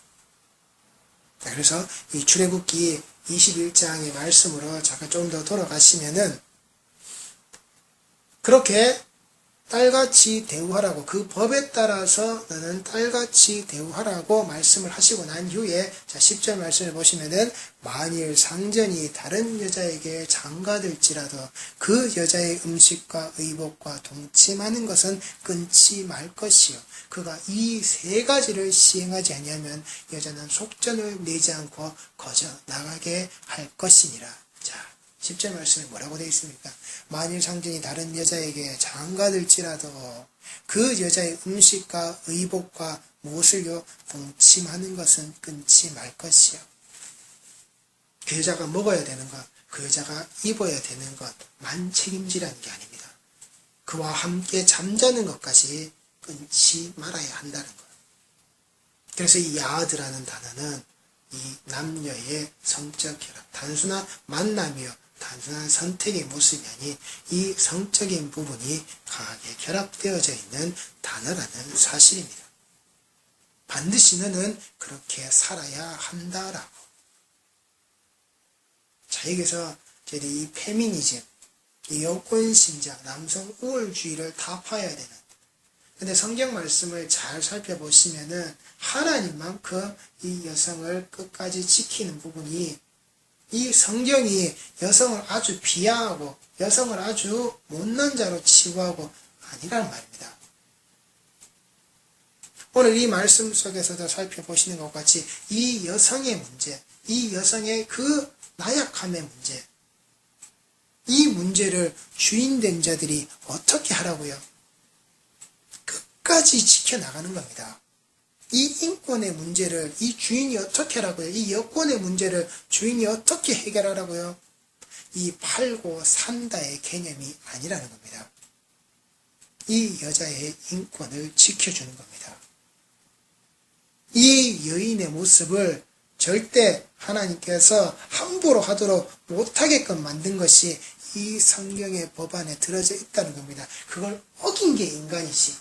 그래서 이 출애굽기 21장의 말씀으로 잠깐 좀 더 돌아가시면은 그렇게 딸같이 대우하라고, 그 법에 따라서 너는 딸같이 대우하라고 말씀을 하시고 난 후에, 자 10절 말씀을 보시면은 만일 상전이 다른 여자에게 장가들지라도 그 여자의 음식과 의복과 동침하는 것은 끊지 말 것이요, 그가 이 세 가지를 시행하지 아니하면 여자는 속전을 내지 않고 거저 나가게 할 것이니라. 자 10절 말씀에 뭐라고 되어 있습니까? 만일 상전이 다른 여자에게 장가들지라도 그 여자의 음식과 의복과 무엇을요? 동침하는 것은 끊지 말 것이요. 그 여자가 먹어야 되는 것, 그 여자가 입어야 되는 것만 책임지라는 게 아닙니다. 그와 함께 잠자는 것까지 끊지 말아야 한다는 것. 그래서 이 야하드라는 단어는 이 남녀의 성적 결합, 단순한 만남이요, 단순한 선택의 모습이 아닌 이 성적인 부분이 강하게 결합되어져 있는 단어라는 사실입니다. 반드시 너는 그렇게 살아야 한다라고. 자, 여기서 저희들이 이 페미니즘, 이 여권신자, 남성 우월주의를 타파해야 되는, 근데 성경 말씀을 잘 살펴보시면은 하나님만큼 이 여성을 끝까지 지키는 부분이, 이 성경이 여성을 아주 비하하고 여성을 아주 못난 자로 치부하고 아니라는 말입니다. 오늘 이 말씀 속에서도 살펴보시는 것과 같이 이 여성의 문제, 이 여성의 그 나약함의 문제, 이 문제를 주인된 자들이 어떻게 하라고요? 끝까지 지켜나가는 겁니다. 이 인권의 문제를 이 주인이 어떻게 하라고요? 이 여권의 문제를 주인이 어떻게 해결하라고요? 이 팔고 산다의 개념이 아니라는 겁니다. 이 여자의 인권을 지켜주는 겁니다. 이 여인의 모습을 절대 하나님께서 함부로 하도록 못하게끔 만든 것이 이 성경의 법안에 들어져 있다는 겁니다. 그걸 어긴 게 인간이지,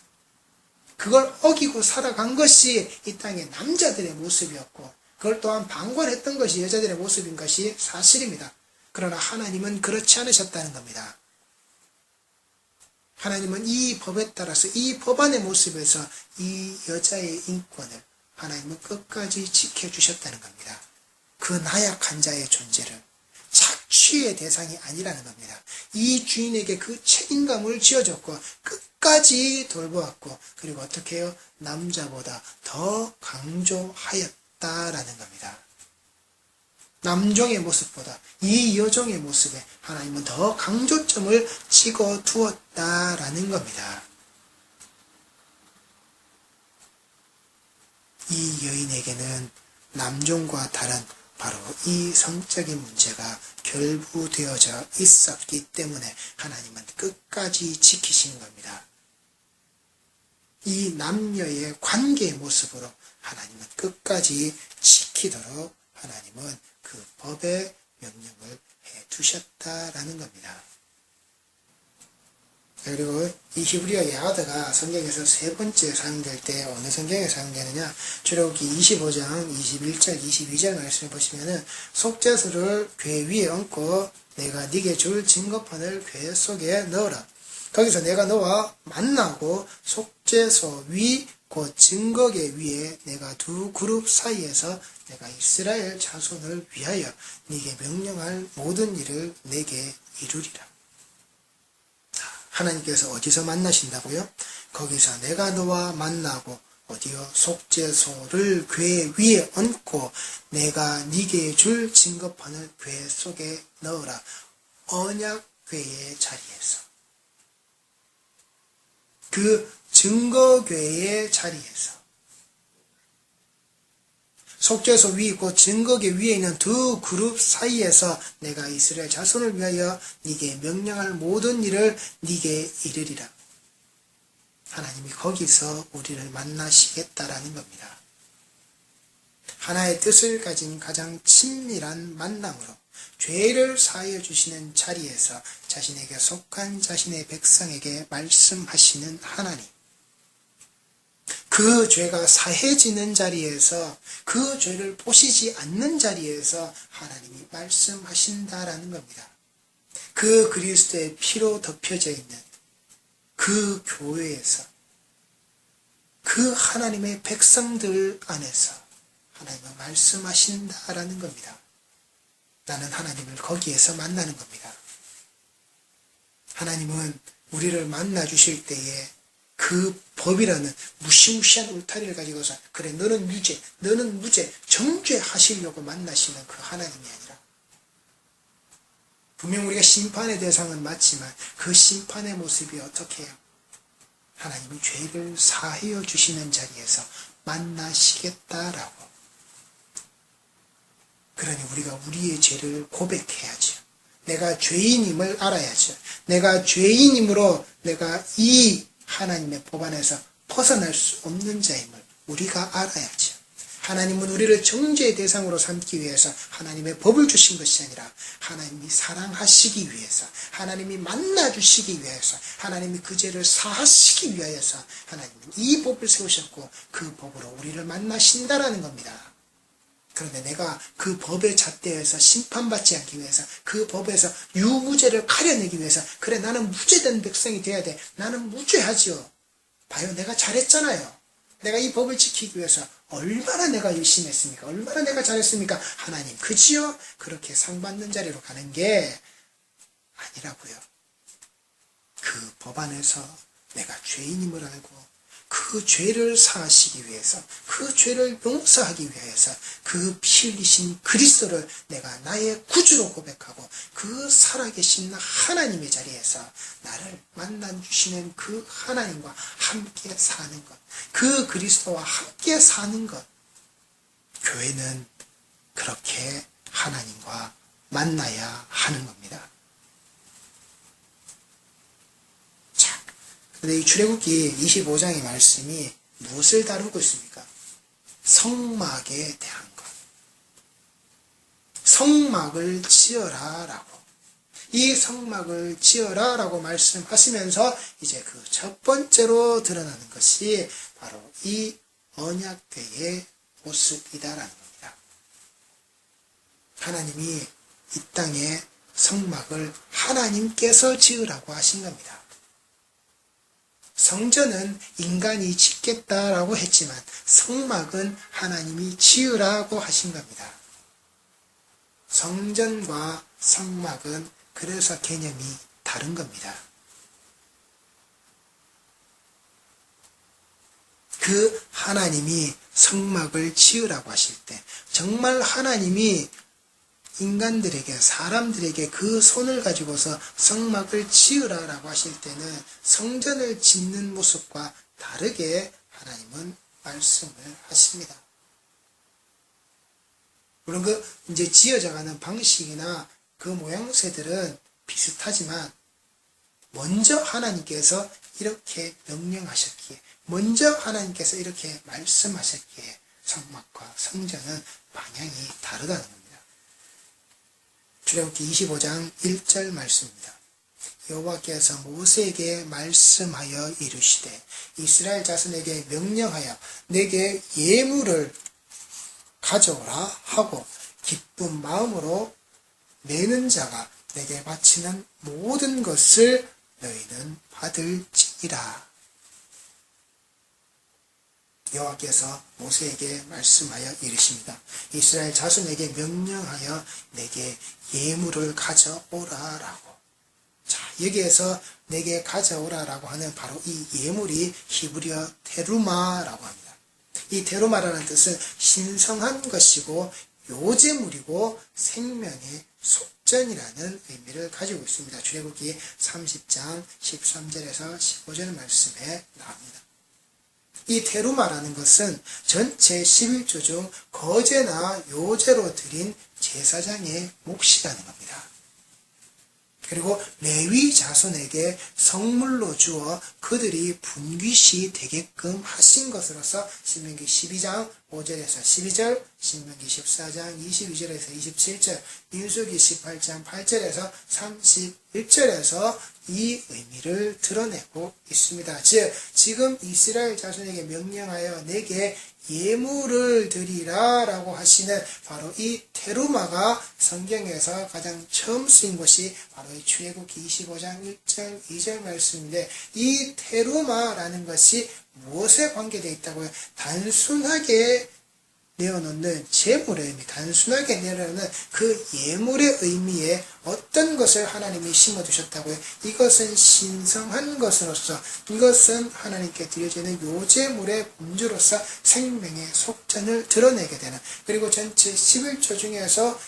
그걸 어기고 살아간 것이 이 땅의 남자들의 모습이었고, 그걸 또한 방관했던 것이 여자들의 모습인 것이 사실입니다. 그러나 하나님은 그렇지 않으셨다는 겁니다. 하나님은 이 법에 따라서 이 법안의 모습에서 이 여자의 인권을 하나님은 끝까지 지켜주셨다는 겁니다. 그 나약한 자의 존재를 착취의 대상이 아니라는 겁니다. 이 주인에게 그 책임감을 지어줬고 끝까지 돌보았고, 그리고 어떻게 해요? 남자보다 더 강조하였다라는 겁니다. 남종의 모습보다 이 여종의 모습에 하나님은 더 강조점을 찍어 두었다라는 겁니다. 이 여인에게는 남종과 다른 바로 이 성적인 문제가 결부되어져 있었기 때문에 하나님은 끝까지 지키신 겁니다. 이 남녀의 관계의 모습으로 하나님은 끝까지 지키도록 하나님은 그 법의 명령을 해 두셨다라는 겁니다. 그리고 이 히브리어 야하드가 성경에서 세 번째 사용될 때 어느 성경에 사용되느냐, 출애굽기 25장 21절 22절 말씀을 보시면은 속죄소를 궤 위에 얹고 내가 네게 줄 증거판을 궤 속에 넣어라. 거기서 내가 너와 만나고 속죄소 위 곧 증거궤 위에 내가 두 그룹 사이에서 내가 이스라엘 자손을 위하여 네게 명령할 모든 일을 내게 이루리라. 하나님께서 어디서 만나신다고요? 거기서 내가 너와 만나고 어디요? 속죄소를 궤 위에 얹고 내가 네게 줄 증거판을 궤 속에 넣으라. 언약궤의 자리에서, 그 증거궤의 자리에서, 속죄소 위 있고 증거궤 위에 있는 두 그룹 사이에서 내가 이스라엘 자손을 위하여 네게 명령할 모든 일을 네게 이르리라. 하나님이 거기서 우리를 만나시겠다라는 겁니다. 하나의 뜻을 가진 가장 친밀한 만남으로 죄를 사하여 주시는 자리에서 자신에게 속한 자신의 백성에게 말씀하시는 하나님, 그 죄가 사해지는 자리에서, 그 죄를 보시지 않는 자리에서 하나님이 말씀하신다라는 겁니다. 그 그리스도의 피로 덮여져 있는 그 교회에서 그 하나님의 백성들 안에서 하나님은 말씀하신다라는 겁니다. 나는 하나님을 거기에서 만나는 겁니다. 하나님은 우리를 만나 주실 때에 그 법이라는 무시무시한 울타리를 가지고서 그래 너는 유죄, 너는 무죄, 정죄하시려고 만나시는 그 하나님이 아니라 분명 우리가 심판의 대상은 맞지만 그 심판의 모습이 어떻게 해요? 하나님이 죄를 사하여 주시는 자리에서 만나시겠다라고. 그러니 우리가 우리의 죄를 고백해야죠. 내가 죄인임을 알아야죠. 내가 죄인이므로 내가 이 하나님의 법 안에서 벗어날 수 없는 자임을 우리가 알아야죠. 하나님은 우리를 정죄의 대상으로 삼기 위해서 하나님의 법을 주신 것이 아니라 하나님이 사랑하시기 위해서, 하나님이 만나주시기 위해서, 하나님이 그 죄를 사하시기 위하여서 하나님은 이 법을 세우셨고 그 법으로 우리를 만나신다라는 겁니다. 그런데 내가 그 법의 잣대에서 심판받지 않기 위해서, 그 법에서 유무죄를 가려내기 위해서, 그래 나는 무죄된 백성이 돼야 돼, 나는 무죄하지요. 봐요, 내가 잘했잖아요. 내가 이 법을 지키기 위해서 얼마나 내가 열심히 했습니까? 얼마나 내가 잘했습니까? 하나님 그지요? 그렇게 상받는 자리로 가는 게 아니라고요. 그 법 안에서 내가 죄인임을 알고 그 죄를 사하시기 위해서, 그 죄를 용서하기 위해서 그 피 흘리신 그리스도를 내가 나의 구주로 고백하고 그 살아계신 하나님의 자리에서 나를 만나주시는 그 하나님과 함께 사는 것, 그 그리스도와 함께 사는 것, 교회는 그렇게 하나님과 만나야 하는 겁니다. 그런데 이 출애굽기 25장의 말씀이 무엇을 다루고 있습니까? 성막에 대한 것. 성막을 지어라 라고. 이 성막을 지어라 라고 말씀하시면서 이제 그 첫 번째로 드러나는 것이 바로 이 언약궤의 모습이다라는 겁니다. 하나님이 이 땅에 성막을 하나님께서 지으라고 하신 겁니다. 성전은 인간이 짓겠다라고 했지만 성막은 하나님이 지으라고 하신 겁니다. 성전과 성막은 그래서 개념이 다른 겁니다. 그 하나님이 성막을 지으라고 하실 때 정말 하나님이 인간들에게, 사람들에게 그 손을 가지고서 성막을 지으라라고 하실 때는 성전을 짓는 모습과 다르게 하나님은 말씀을 하십니다. 물론 이제 지어져가는 방식이나 그 모양새들은 비슷하지만 먼저 하나님께서 이렇게 명령하셨기에, 먼저 하나님께서 이렇게 말씀하셨기에 성막과 성전은 방향이 다르다는 겁니다. 출애굽기 25장 1절 말씀입니다. 여호와께서 모세에게 말씀하여 이르시되 이스라엘 자손에게 명령하여 내게 예물을 가져오라 하고 기쁜 마음으로 내는 자가 내게 바치는 모든 것을 너희는 받을지니라. 여호와께서 모세에게 말씀하여 이르십니다. 이스라엘 자손에게 명령하여 내게 예물을 가져오라라고. 자, 여기에서 내게 가져오라라고 하는 바로 이 예물이 히브리어 테루마라고 합니다. 이 테루마라는 뜻은 신성한 것이고 요제물이고 생명의 속전이라는 의미를 가지고 있습니다. 출애굽기 30장 13절에서 15절 말씀에 나옵니다. 이 테루마라는 것은 전체 11조 중 거제나 요제로 드린 제사장의 몫이라는 겁니다. 그리고 레위 자손에게 성물로 주어 그들이 분깃이 되게끔 하신 것으로서 신명기 12장 5절에서 12절, 신명기 14장 22절에서 27절, 민수기 18장 8절에서 31절에서 이 의미를 드러내고 있습니다. 즉 지금 이스라엘 자손에게 명령하여 내게 예물을 드리라 라고 하시는 바로 이 테루마가 성경에서 가장 처음 쓰인 것이 바로 이 출애굽기 25장 1절 2절 말씀인데, 이 테루마라는 것이 무엇에 관계되어 있다고요? 단순하게 내어놓는 제물의 의미, 단순하게 내어놓는 그 예물의 의미에 어떤 것을 하나님이 심어두셨다고요? 이것은 신성한 것으로서, 이것은 하나님께 드려지는 요제물의 본주로서 생명의 속전을 드러내게 되는, 그리고 전체 11조 중에서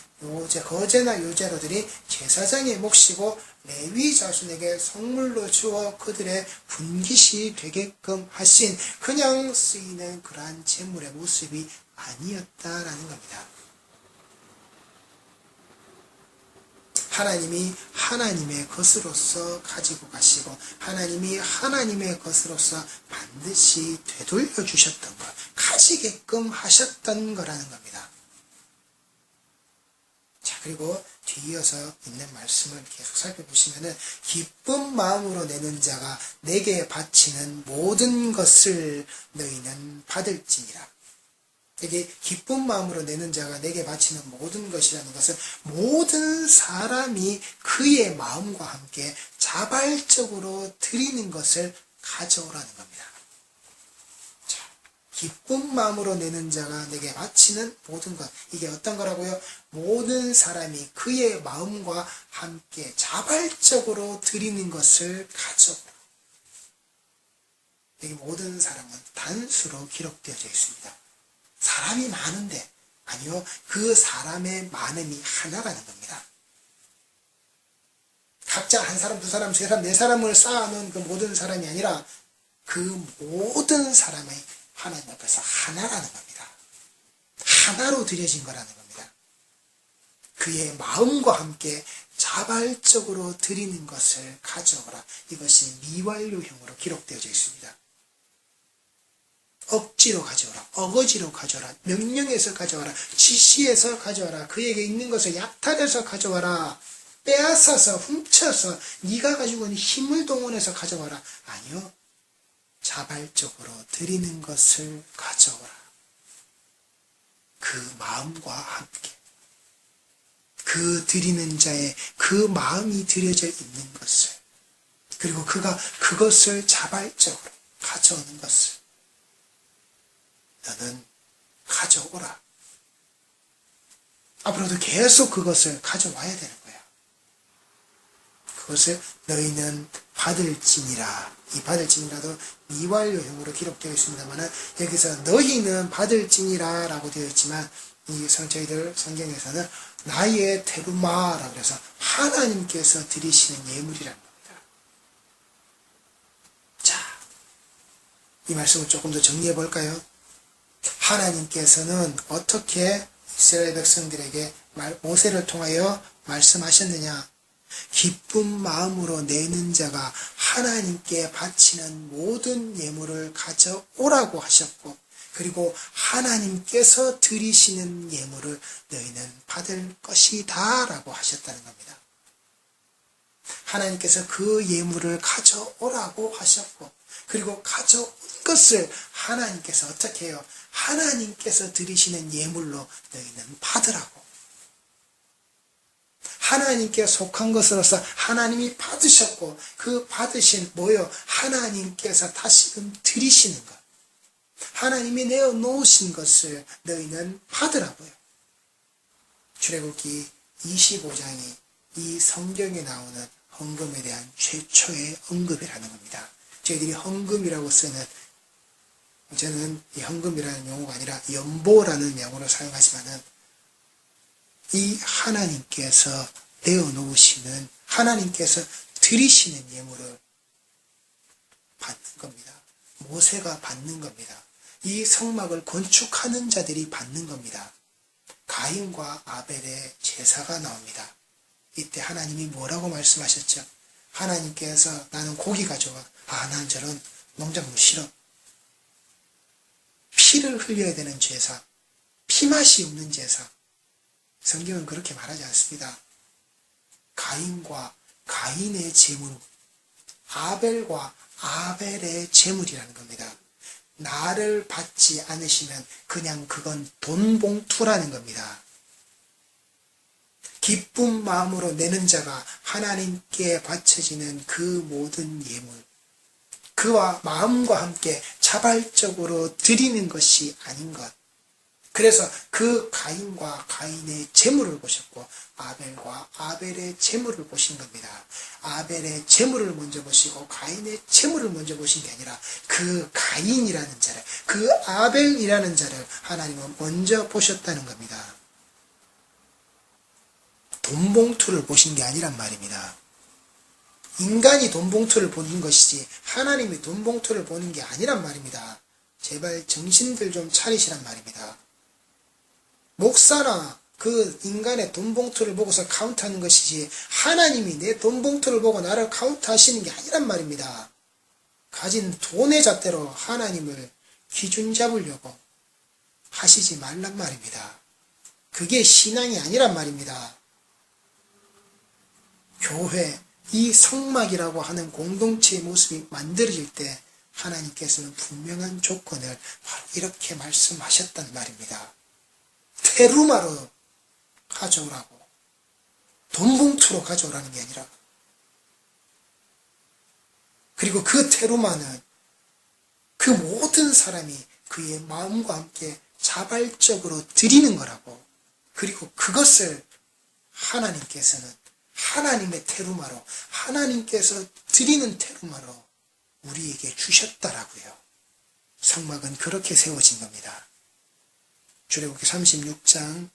거제나 요제로들이 제사장의 몫이고 레위 자손에게 성물로 주어 그들의 분깃이 되게끔 하신, 그냥 쓰이는 그러한 제물의 모습이 아니었다라는 겁니다. 하나님이 하나님의 것으로서 가지고 가시고 하나님이 하나님의 것으로서 반드시 되돌려 주셨던 것, 가지게끔 하셨던 거라는 겁니다. 자, 그리고 뒤이어서 있는 말씀을 계속 살펴보시면은, 기쁜 마음으로 내는 자가 내게 바치는 모든 것을 너희는 받을지니라. 여기 기쁜 마음으로 내는 자가 내게 바치는 모든 것이라는 것은 모든 사람이 그의 마음과 함께 자발적으로 드리는 것을 가져오라는 겁니다. 자, 기쁜 마음으로 내는 자가 내게 바치는 모든 것, 이게 어떤 거라고요? 모든 사람이 그의 마음과 함께 자발적으로 드리는 것을 가져오라. 여기 모든 사람은 단수로 기록되어져 있습니다. 사람이 많은데, 아니요, 그 사람의 많음이 하나라는 겁니다. 각자 한 사람, 두 사람, 세 사람, 네 사람을 쌓아놓은 그 모든 사람이 아니라 그 모든 사람의 하나님 앞에서 하나라는 겁니다. 하나로 드려진 거라는 겁니다. 그의 마음과 함께 자발적으로 드리는 것을 가져오라. 이것이 미완료형으로 기록되어져 있습니다. 억지로 가져오라, 어거지로 가져오라, 명령해서 가져와라, 지시해서 가져와라, 그에게 있는 것을 약탈해서 가져와라, 빼앗아서 훔쳐서 네가 가지고 있는 힘을 동원해서 가져와라. 아니요, 자발적으로 드리는 것을 가져오라. 그 마음과 함께, 그 드리는 자의 그 마음이 드려져 있는 것을, 그리고 그가 그것을 자발적으로 가져오는 것을 너는 가져오라. 앞으로도 계속 그것을 가져와야 되는 거야. 그것을 너희는 받을지니라. 이 받을지니라도 미완료형으로 기록되어 있습니다만, 여기서 너희는 받을지니라 라고 되어 있지만, 저희들 성경에서는 나의 테루마라고 해서 하나님께서 드리시는 예물이라는 겁니다. 자, 이 말씀을 조금 더 정리해 볼까요? 하나님께서는 어떻게 이스라엘 백성들에게 모세를 통하여 말씀하셨느냐? 기쁜 마음으로 내는 자가 하나님께 바치는 모든 예물을 가져오라고 하셨고, 그리고 하나님께서 드리시는 예물을 너희는 받을 것이다 라고 하셨다는 겁니다. 하나님께서 그 예물을 가져오라고 하셨고, 그리고 가져온 것을 하나님께서 어떻게 해요? 하나님께서 드리시는 예물로 너희는 받으라고. 하나님께 속한 것으로서 하나님이 받으셨고, 그 받으신 뭐요? 하나님께서 다시금 드리시는 것, 하나님이 내어놓으신 것을 너희는 받으라고요. 출애굽기 25장이 이 성경에 나오는 헌금에 대한 최초의 언급이라는 겁니다. 저희들이 헌금이라고 쓰는, 저는 이 헌금이라는 용어가 아니라 연보라는 용어를 사용하지만은, 이 하나님께서 내어놓으시는, 하나님께서 드리시는 예물을 받는 겁니다. 모세가 받는 겁니다. 이 성막을 건축하는 자들이 받는 겁니다. 가인과 아벨의 제사가 나옵니다. 이때 하나님이 뭐라고 말씀하셨죠? 하나님께서 나는 고기 가져와. 난 저런 농작물 싫어. 피 피를 흘려야 되는 제사, 피맛이 없는 제사. 성경은 그렇게 말하지 않습니다. 가인과 가인의 제물, 아벨과 아벨의 제물이라는 겁니다. 나를 받지 않으시면 그냥 그건 돈 봉투라는 겁니다. 기쁜 마음으로 내는 자가 하나님께 바쳐지는 그 모든 예물, 그와 마음과 함께 자발적으로 드리는 것이 아닌 것. 그래서 그 가인과 가인의 제물을 보셨고 아벨과 아벨의 제물을 보신 겁니다. 아벨의 제물을 먼저 보시고 가인의 제물을 먼저 보신 게 아니라 그 가인이라는 자를, 그 아벨이라는 자를 하나님은 먼저 보셨다는 겁니다. 돈봉투를 보신 게 아니란 말입니다. 인간이 돈봉투를 보는 것이지 하나님이 돈봉투를 보는 게 아니란 말입니다. 제발 정신들 좀 차리시란 말입니다. 목사나 그 인간의 돈봉투를 보고서 카운트하는 것이지 하나님이 내 돈봉투를 보고 나를 카운트하시는 게 아니란 말입니다. 가진 돈의 잣대로 하나님을 기준 잡으려고 하시지 말란 말입니다. 그게 신앙이 아니란 말입니다. 교회, 이 성막이라고 하는 공동체의 모습이 만들어질 때 하나님께서는 분명한 조건을 바로 이렇게 말씀하셨단 말입니다. 테루마로 가져오라고, 돈봉투로 가져오라는 게 아니라, 그리고 그 테루마는 그 모든 사람이 그의 마음과 함께 자발적으로 드리는 거라고, 그리고 그것을 하나님께서는 하나님의 테루마로, 하나님께서 드리는 테루마로 우리에게 주셨다라고요. 성막은 그렇게 세워진 겁니다. 출애굽기 36장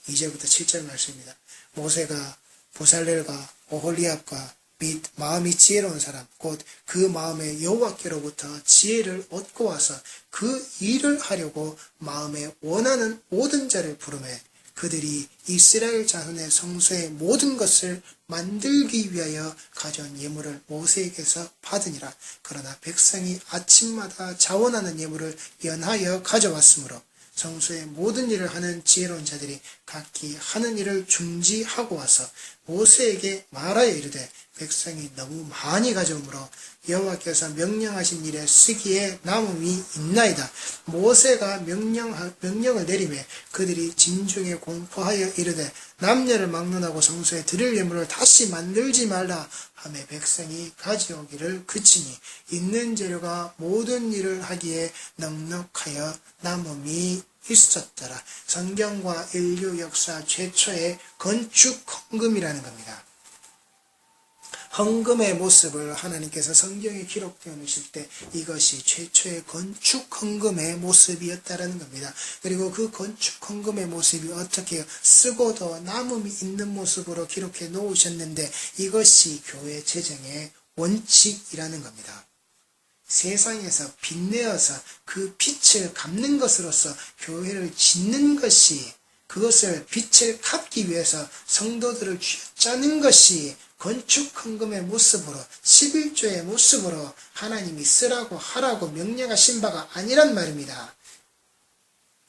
2절부터 7절 말씀입니다. 모세가 보살렐과 오홀리압과 및 마음이 지혜로운 사람, 곧 그 마음에 여호와께로부터 지혜를 얻고 와서 그 일을 하려고 마음에 원하는 모든 자를 부르매 그들이 이스라엘 자손의 성소의 모든 것을 만들기 위하여 가져온 예물을 모세에게서 받으니라. 그러나 백성이 아침마다 자원하는 예물을 연하여 가져왔으므로 성소의 모든 일을 하는 지혜로운 자들이 각기 하는 일을 중지하고 와서 모세에게 말하여 이르되 백성이 너무 많이 가져오므로 여호와께서 명령하신 일에 쓰기에 남음이 있나이다. 모세가 명령을 내리매 그들이 진중에 공포하여 이르되 남녀를 막론하고 성소에 드릴 예물을 다시 만들지 말라 하매 백성이 가져오기를 그치니 있는 재료가 모든 일을 하기에 넉넉하여 남음이 있었더라. 성경과 인류 역사 최초의 건축 헌금이라는 겁니다. 헌금의 모습을 하나님께서 성경에 기록되어 놓으실 때 이것이 최초의 건축 헌금의 모습이었다라는 겁니다. 그리고 그 건축 헌금의 모습이 어떻게 쓰고도 남음이 있는 모습으로 기록해 놓으셨는데 이것이 교회 재정의 원칙이라는 겁니다. 세상에서 빚내어서 그 빚을 갚는 것으로서 교회를 짓는 것이, 그것을 빚을 갚기 위해서 성도들을 쥐어짜는 것이 건축 헌금의 모습으로 11조의 모습으로 하나님이 쓰라고 하라고 명령하신 바가 아니란 말입니다.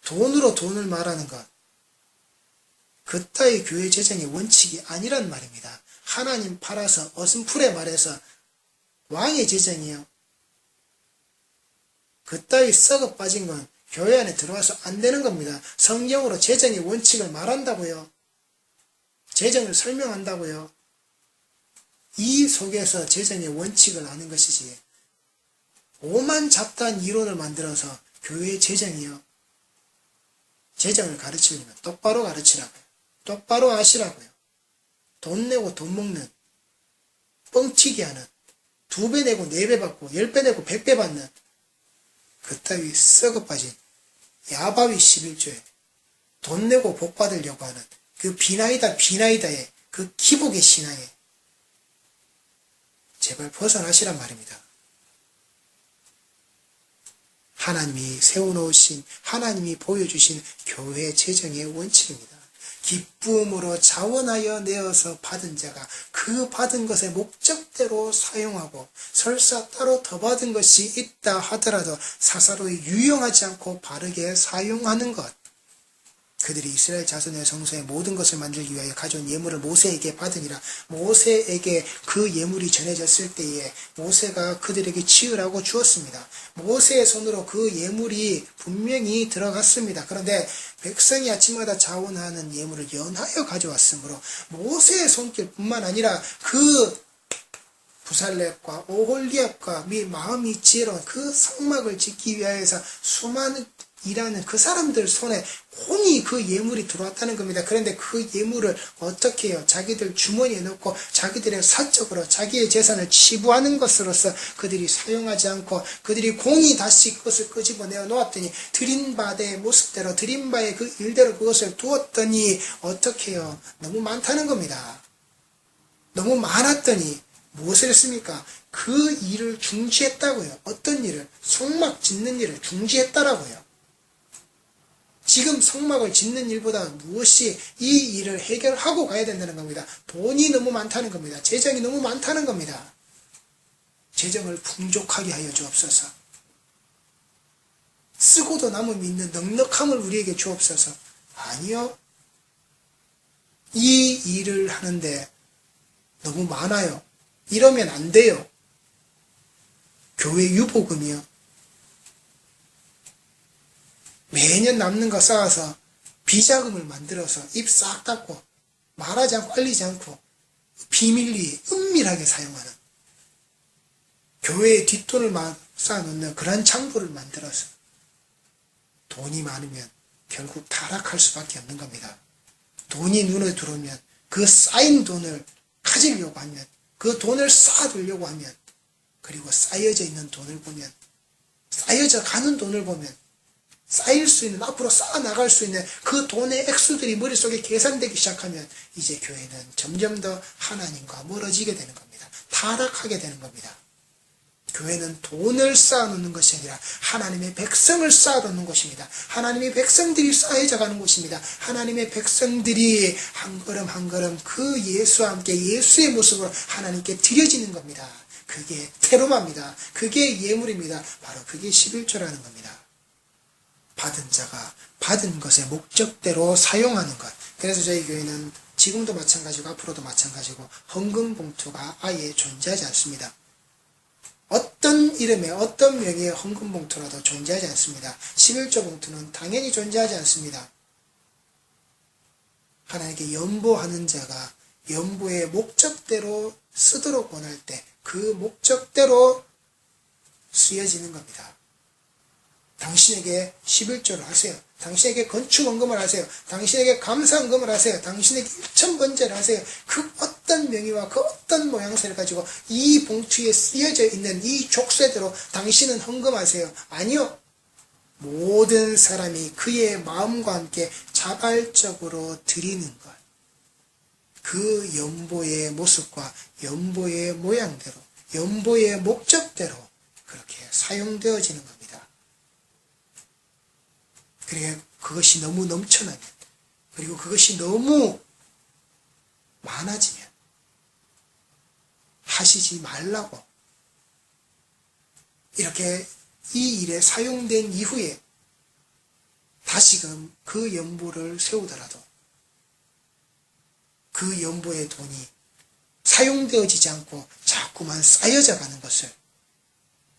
돈으로 돈을 말하는 것, 그따위 교회 재정의 원칙이 아니란 말입니다. 하나님 팔아서 어슴풀에 말해서 왕의 재정이요, 그따위 썩어 빠진 건 교회 안에 들어와서 안 되는 겁니다. 성경으로 재정의 원칙을 말한다고요. 재정을 설명한다고요. 이 속에서 재정의 원칙을 아는 것이지 오만 잡다한 이론을 만들어서 교회의 재정이요, 재정을 가르치려면 똑바로 가르치라고요. 똑바로 하시라고요. 돈 내고 돈 먹는, 뻥튀기 하는, 2배 내고 4배 받고 10배 내고 100배 받는 그따위 썩어빠진 야바위 11조에 돈 내고 복 받으려고 하는 그 비나이다의 그 기복의 신앙에 제발 벗어나시란 말입니다. 하나님이 세워놓으신, 하나님이 보여주신 교회 재정의 원칙입니다. 기쁨으로 자원하여 내어서 받은 자가 그 받은 것의 목적대로 사용하고, 설사 따로 더 받은 것이 있다 하더라도 사사로이 유용하지 않고 바르게 사용하는 것. 그들이 이스라엘 자손의 성소의 모든 것을 만들기 위하여 가져온 예물을 모세에게 받으니라. 모세에게 그 예물이 전해졌을 때에 모세가 그들에게 치으라고 주었습니다. 모세의 손으로 그 예물이 분명히 들어갔습니다. 그런데 백성이 아침마다 자원하는 예물을 연하여 가져왔으므로 모세의 손길뿐만 아니라 그 부살렙과 오홀리압과 마음이 지혜로운 그 성막을 짓기 위하여서 수많은 일하는 그 사람들 손에 혼이 그 예물이 들어왔다는 겁니다. 그런데 그 예물을 어떻게 해요? 자기들 주머니에 넣고 자기들의 사적으로 자기의 재산을 치부하는 것으로서 그들이 사용하지 않고, 그들이 공이 다시 그것을 끄집어내어 놓았더니 드린 바의 모습대로 드린 바의 그 일대로 그것을 두었더니 어떻게 해요? 너무 많다는 겁니다. 너무 많았더니 무엇을 했습니까? 그 일을 중지했다고요. 어떤 일을? 성막 짓는 일을 중지했다라고요. 지금 성막을 짓는 일보다 무엇이 이 일을 해결하고 가야 된다는 겁니다. 돈이 너무 많다는 겁니다. 재정이 너무 많다는 겁니다. 재정을 풍족하게 하여 주옵소서. 쓰고도 남음이 있는 넉넉함을 우리에게 주옵소서. 아니요. 이 일을 하는데 너무 많아요. 이러면 안 돼요. 교회 유보금이요. 매년 남는 거 쌓아서 비자금을 만들어서 입 싹 닫고 말하지 않고 알리지 않고 비밀리에 은밀하게 사용하는, 교회에 뒷돈을 쌓아놓는 그런 창고를 만들어서 돈이 많으면 결국 타락할 수밖에 없는 겁니다. 돈이 눈에 들어오면 그 쌓인 돈을 가지려고 하면, 그 돈을 쌓아두려고 하면, 그리고 쌓여져 있는 돈을 보면, 쌓여져 가는 돈을 보면, 쌓일 수 있는, 앞으로 쌓아나갈 수 있는 그 돈의 액수들이 머릿속에 계산되기 시작하면 이제 교회는 점점 더 하나님과 멀어지게 되는 겁니다. 타락하게 되는 겁니다. 교회는 돈을 쌓아놓는 것이 아니라 하나님의 백성을 쌓아놓는 것입니다. 하나님의 백성들이 쌓여져 가는 곳입니다. 하나님의 백성들이 한 걸음 한 걸음 그 예수와 함께 예수의 모습으로 하나님께 드려지는 겁니다. 그게 테로마입니다. 그게 예물입니다. 바로 그게 11조라는 겁니다. 받은 자가 받은 것의 목적대로 사용하는 것. 그래서 저희 교회는 지금도 마찬가지고 앞으로도 마찬가지고 헌금 봉투가 아예 존재하지 않습니다. 어떤 이름의 어떤 명의의 헌금 봉투라도 존재하지 않습니다. 11조 봉투는 당연히 존재하지 않습니다. 하나님께 연보하는 자가 연보의 목적대로 쓰도록 원할 때 그 목적대로 쓰여지는 겁니다. 당신에게 11조를 하세요. 당신에게 건축원금을 하세요. 당신에게 감사원금을 하세요. 당신에게 1,000번제를 하세요. 그 어떤 명의와 그 어떤 모양새를 가지고 이 봉투에 쓰여져 있는 이 족쇄대로 당신은 헌금하세요. 아니요. 모든 사람이 그의 마음과 함께 자발적으로 드리는 것. 그 연보의 모습과 연보의 모양대로, 연보의 목적대로 그렇게 사용되어지는 겁니다. 그리고 그것이 너무 넘쳐나면, 그리고 그것이 너무 많아지면 하시지 말라고, 이렇게 이 일에 사용된 이후에 다시금 그 연보를 세우더라도 그 연보의 돈이 사용되어지지 않고 자꾸만 쌓여져 가는 것을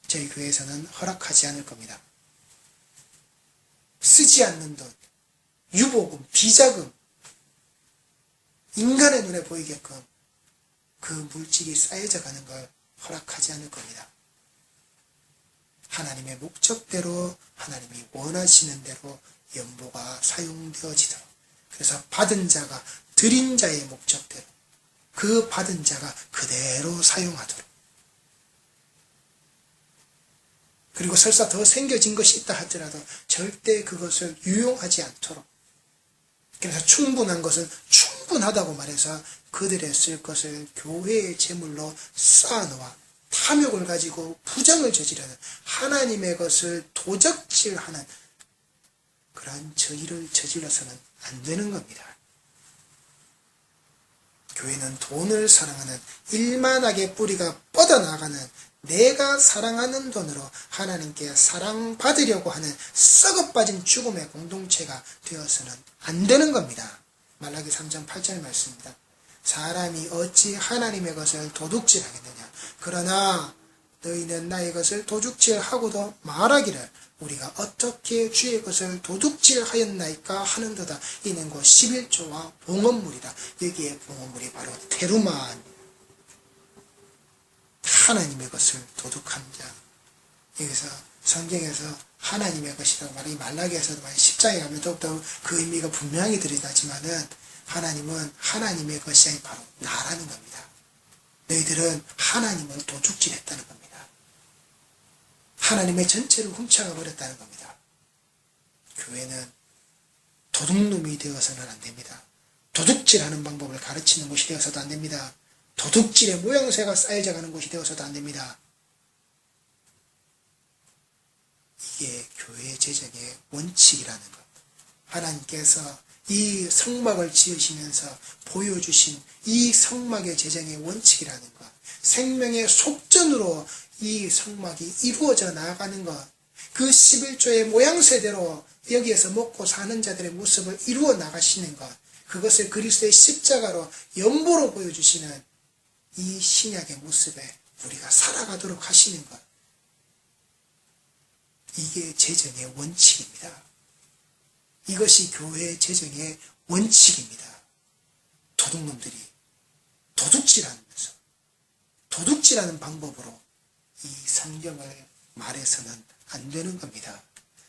저희 교회에서는 허락하지 않을 겁니다. 쓰지 않는 돈, 유보금, 비자금, 인간의 눈에 보이게끔 그 물질이 쌓여져 가는 걸 허락하지 않을 겁니다. 하나님의 목적대로, 하나님이 원하시는 대로 연보가 사용되어지도록, 그래서 받은 자가 드린 자의 목적대로 그 받은 자가 그대로 사용하도록, 그리고 설사 더 생겨진 것이 있다 하더라도 절대 그것을 유용하지 않도록, 그래서 충분한 것은 충분하다고 말해서 그들의 쓸 것을 교회의 제물로 쌓아놓아 탐욕을 가지고 부정을 저지르는, 하나님의 것을 도적질하는 그러한 저희를 저질러서는 안 되는 겁니다. 교회는 돈을 사랑하는 일만하게 뿌리가 뻗어나가는 내가 사랑하는 돈으로 하나님께 사랑받으려고 하는 썩어빠진 죽음의 공동체가 되어서는 안 되는 겁니다. 말라기 3장 8절 말씀입니다. 사람이 어찌 하나님의 것을 도둑질하겠느냐. 그러나 너희는 나의 것을 도둑질하고도 말하기를 우리가 어떻게 주의 것을 도둑질하였나이까 하는도다. 이는 곧 11조와 봉헌물이다. 여기에 봉헌물이 바로 테루만, 하나님의 것을 도둑한 자. 여기서 성경에서 하나님의 것이라고 말하기 말라기에서도 10장에 가면 더욱더 그 의미가 분명히 드러나지만은 하나님은 하나님의 것이 아니 바로 나라는 겁니다. 너희들은 하나님을 도둑질했다는 겁니다. 하나님의 전체를 훔쳐가 버렸다는 겁니다. 교회는 도둑놈이 되어서는 안 됩니다. 도둑질하는 방법을 가르치는 곳이 되어서도 안 됩니다. 도둑질의 모양새가 쌓여져 가는 곳이 되어서도 안 됩니다. 이게 교회 제정의 원칙이라는 것. 하나님께서 이 성막을 지으시면서 보여주신 이 성막의 제정의 원칙이라는 것. 생명의 속전으로 이 성막이 이루어져 나가는 것. 그 11조의 모양새대로 여기에서 먹고 사는 자들의 모습을 이루어 나가시는 것. 그것을 그리스도의 십자가로 연보로 보여주시는 이 신약의 모습에 우리가 살아가도록 하시는 것. 이게 제정의 원칙입니다. 이것이 교회의 제정의 원칙입니다. 도둑놈들이 도둑질하면서 도둑질하는 방법으로 이 성경을 말해서는 안 되는 겁니다.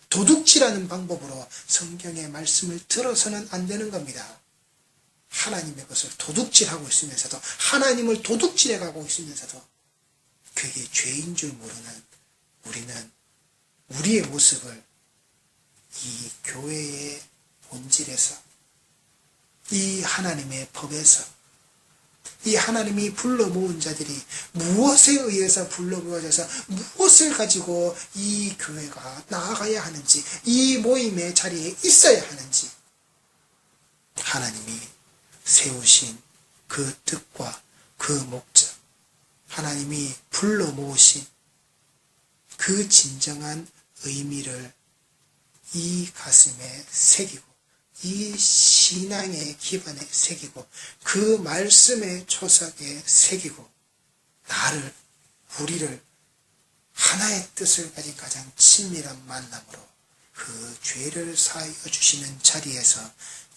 도둑질하는 방법으로 성경의 말씀을 들어서는 안 되는 겁니다. 하나님의 것을 도둑질하고 있으면서도 하나님을 도둑질해가고 있으면서도 그게 죄인 줄 모르는 우리는 우리의 모습을 이 교회의 본질에서 이 하나님의 법에서 이 하나님이 불러 모은 자들이 무엇에 의해서 불러 모아져서 무엇을 가지고 이 교회가 나아가야 하는지 이 모임의 자리에 있어야 하는지 하나님이 세우신 그 뜻과 그 목적 하나님이 불러 모으신 그 진정한 의미를 이 가슴에 새기고 이 신앙의 기반에 새기고 그 말씀의 초석에 새기고 나를 우리를 하나의 뜻을 가진 가장 친밀한 만남으로 그 죄를 사하여 주시는 자리에서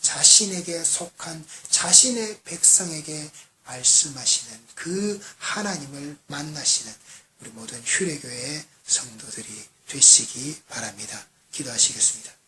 자신에게 속한 자신의 백성에게 말씀하시는 그 하나님을 만나시는 우리 모든 휴례교회의 성도들이 되시기 바랍니다. 기도하시겠습니다.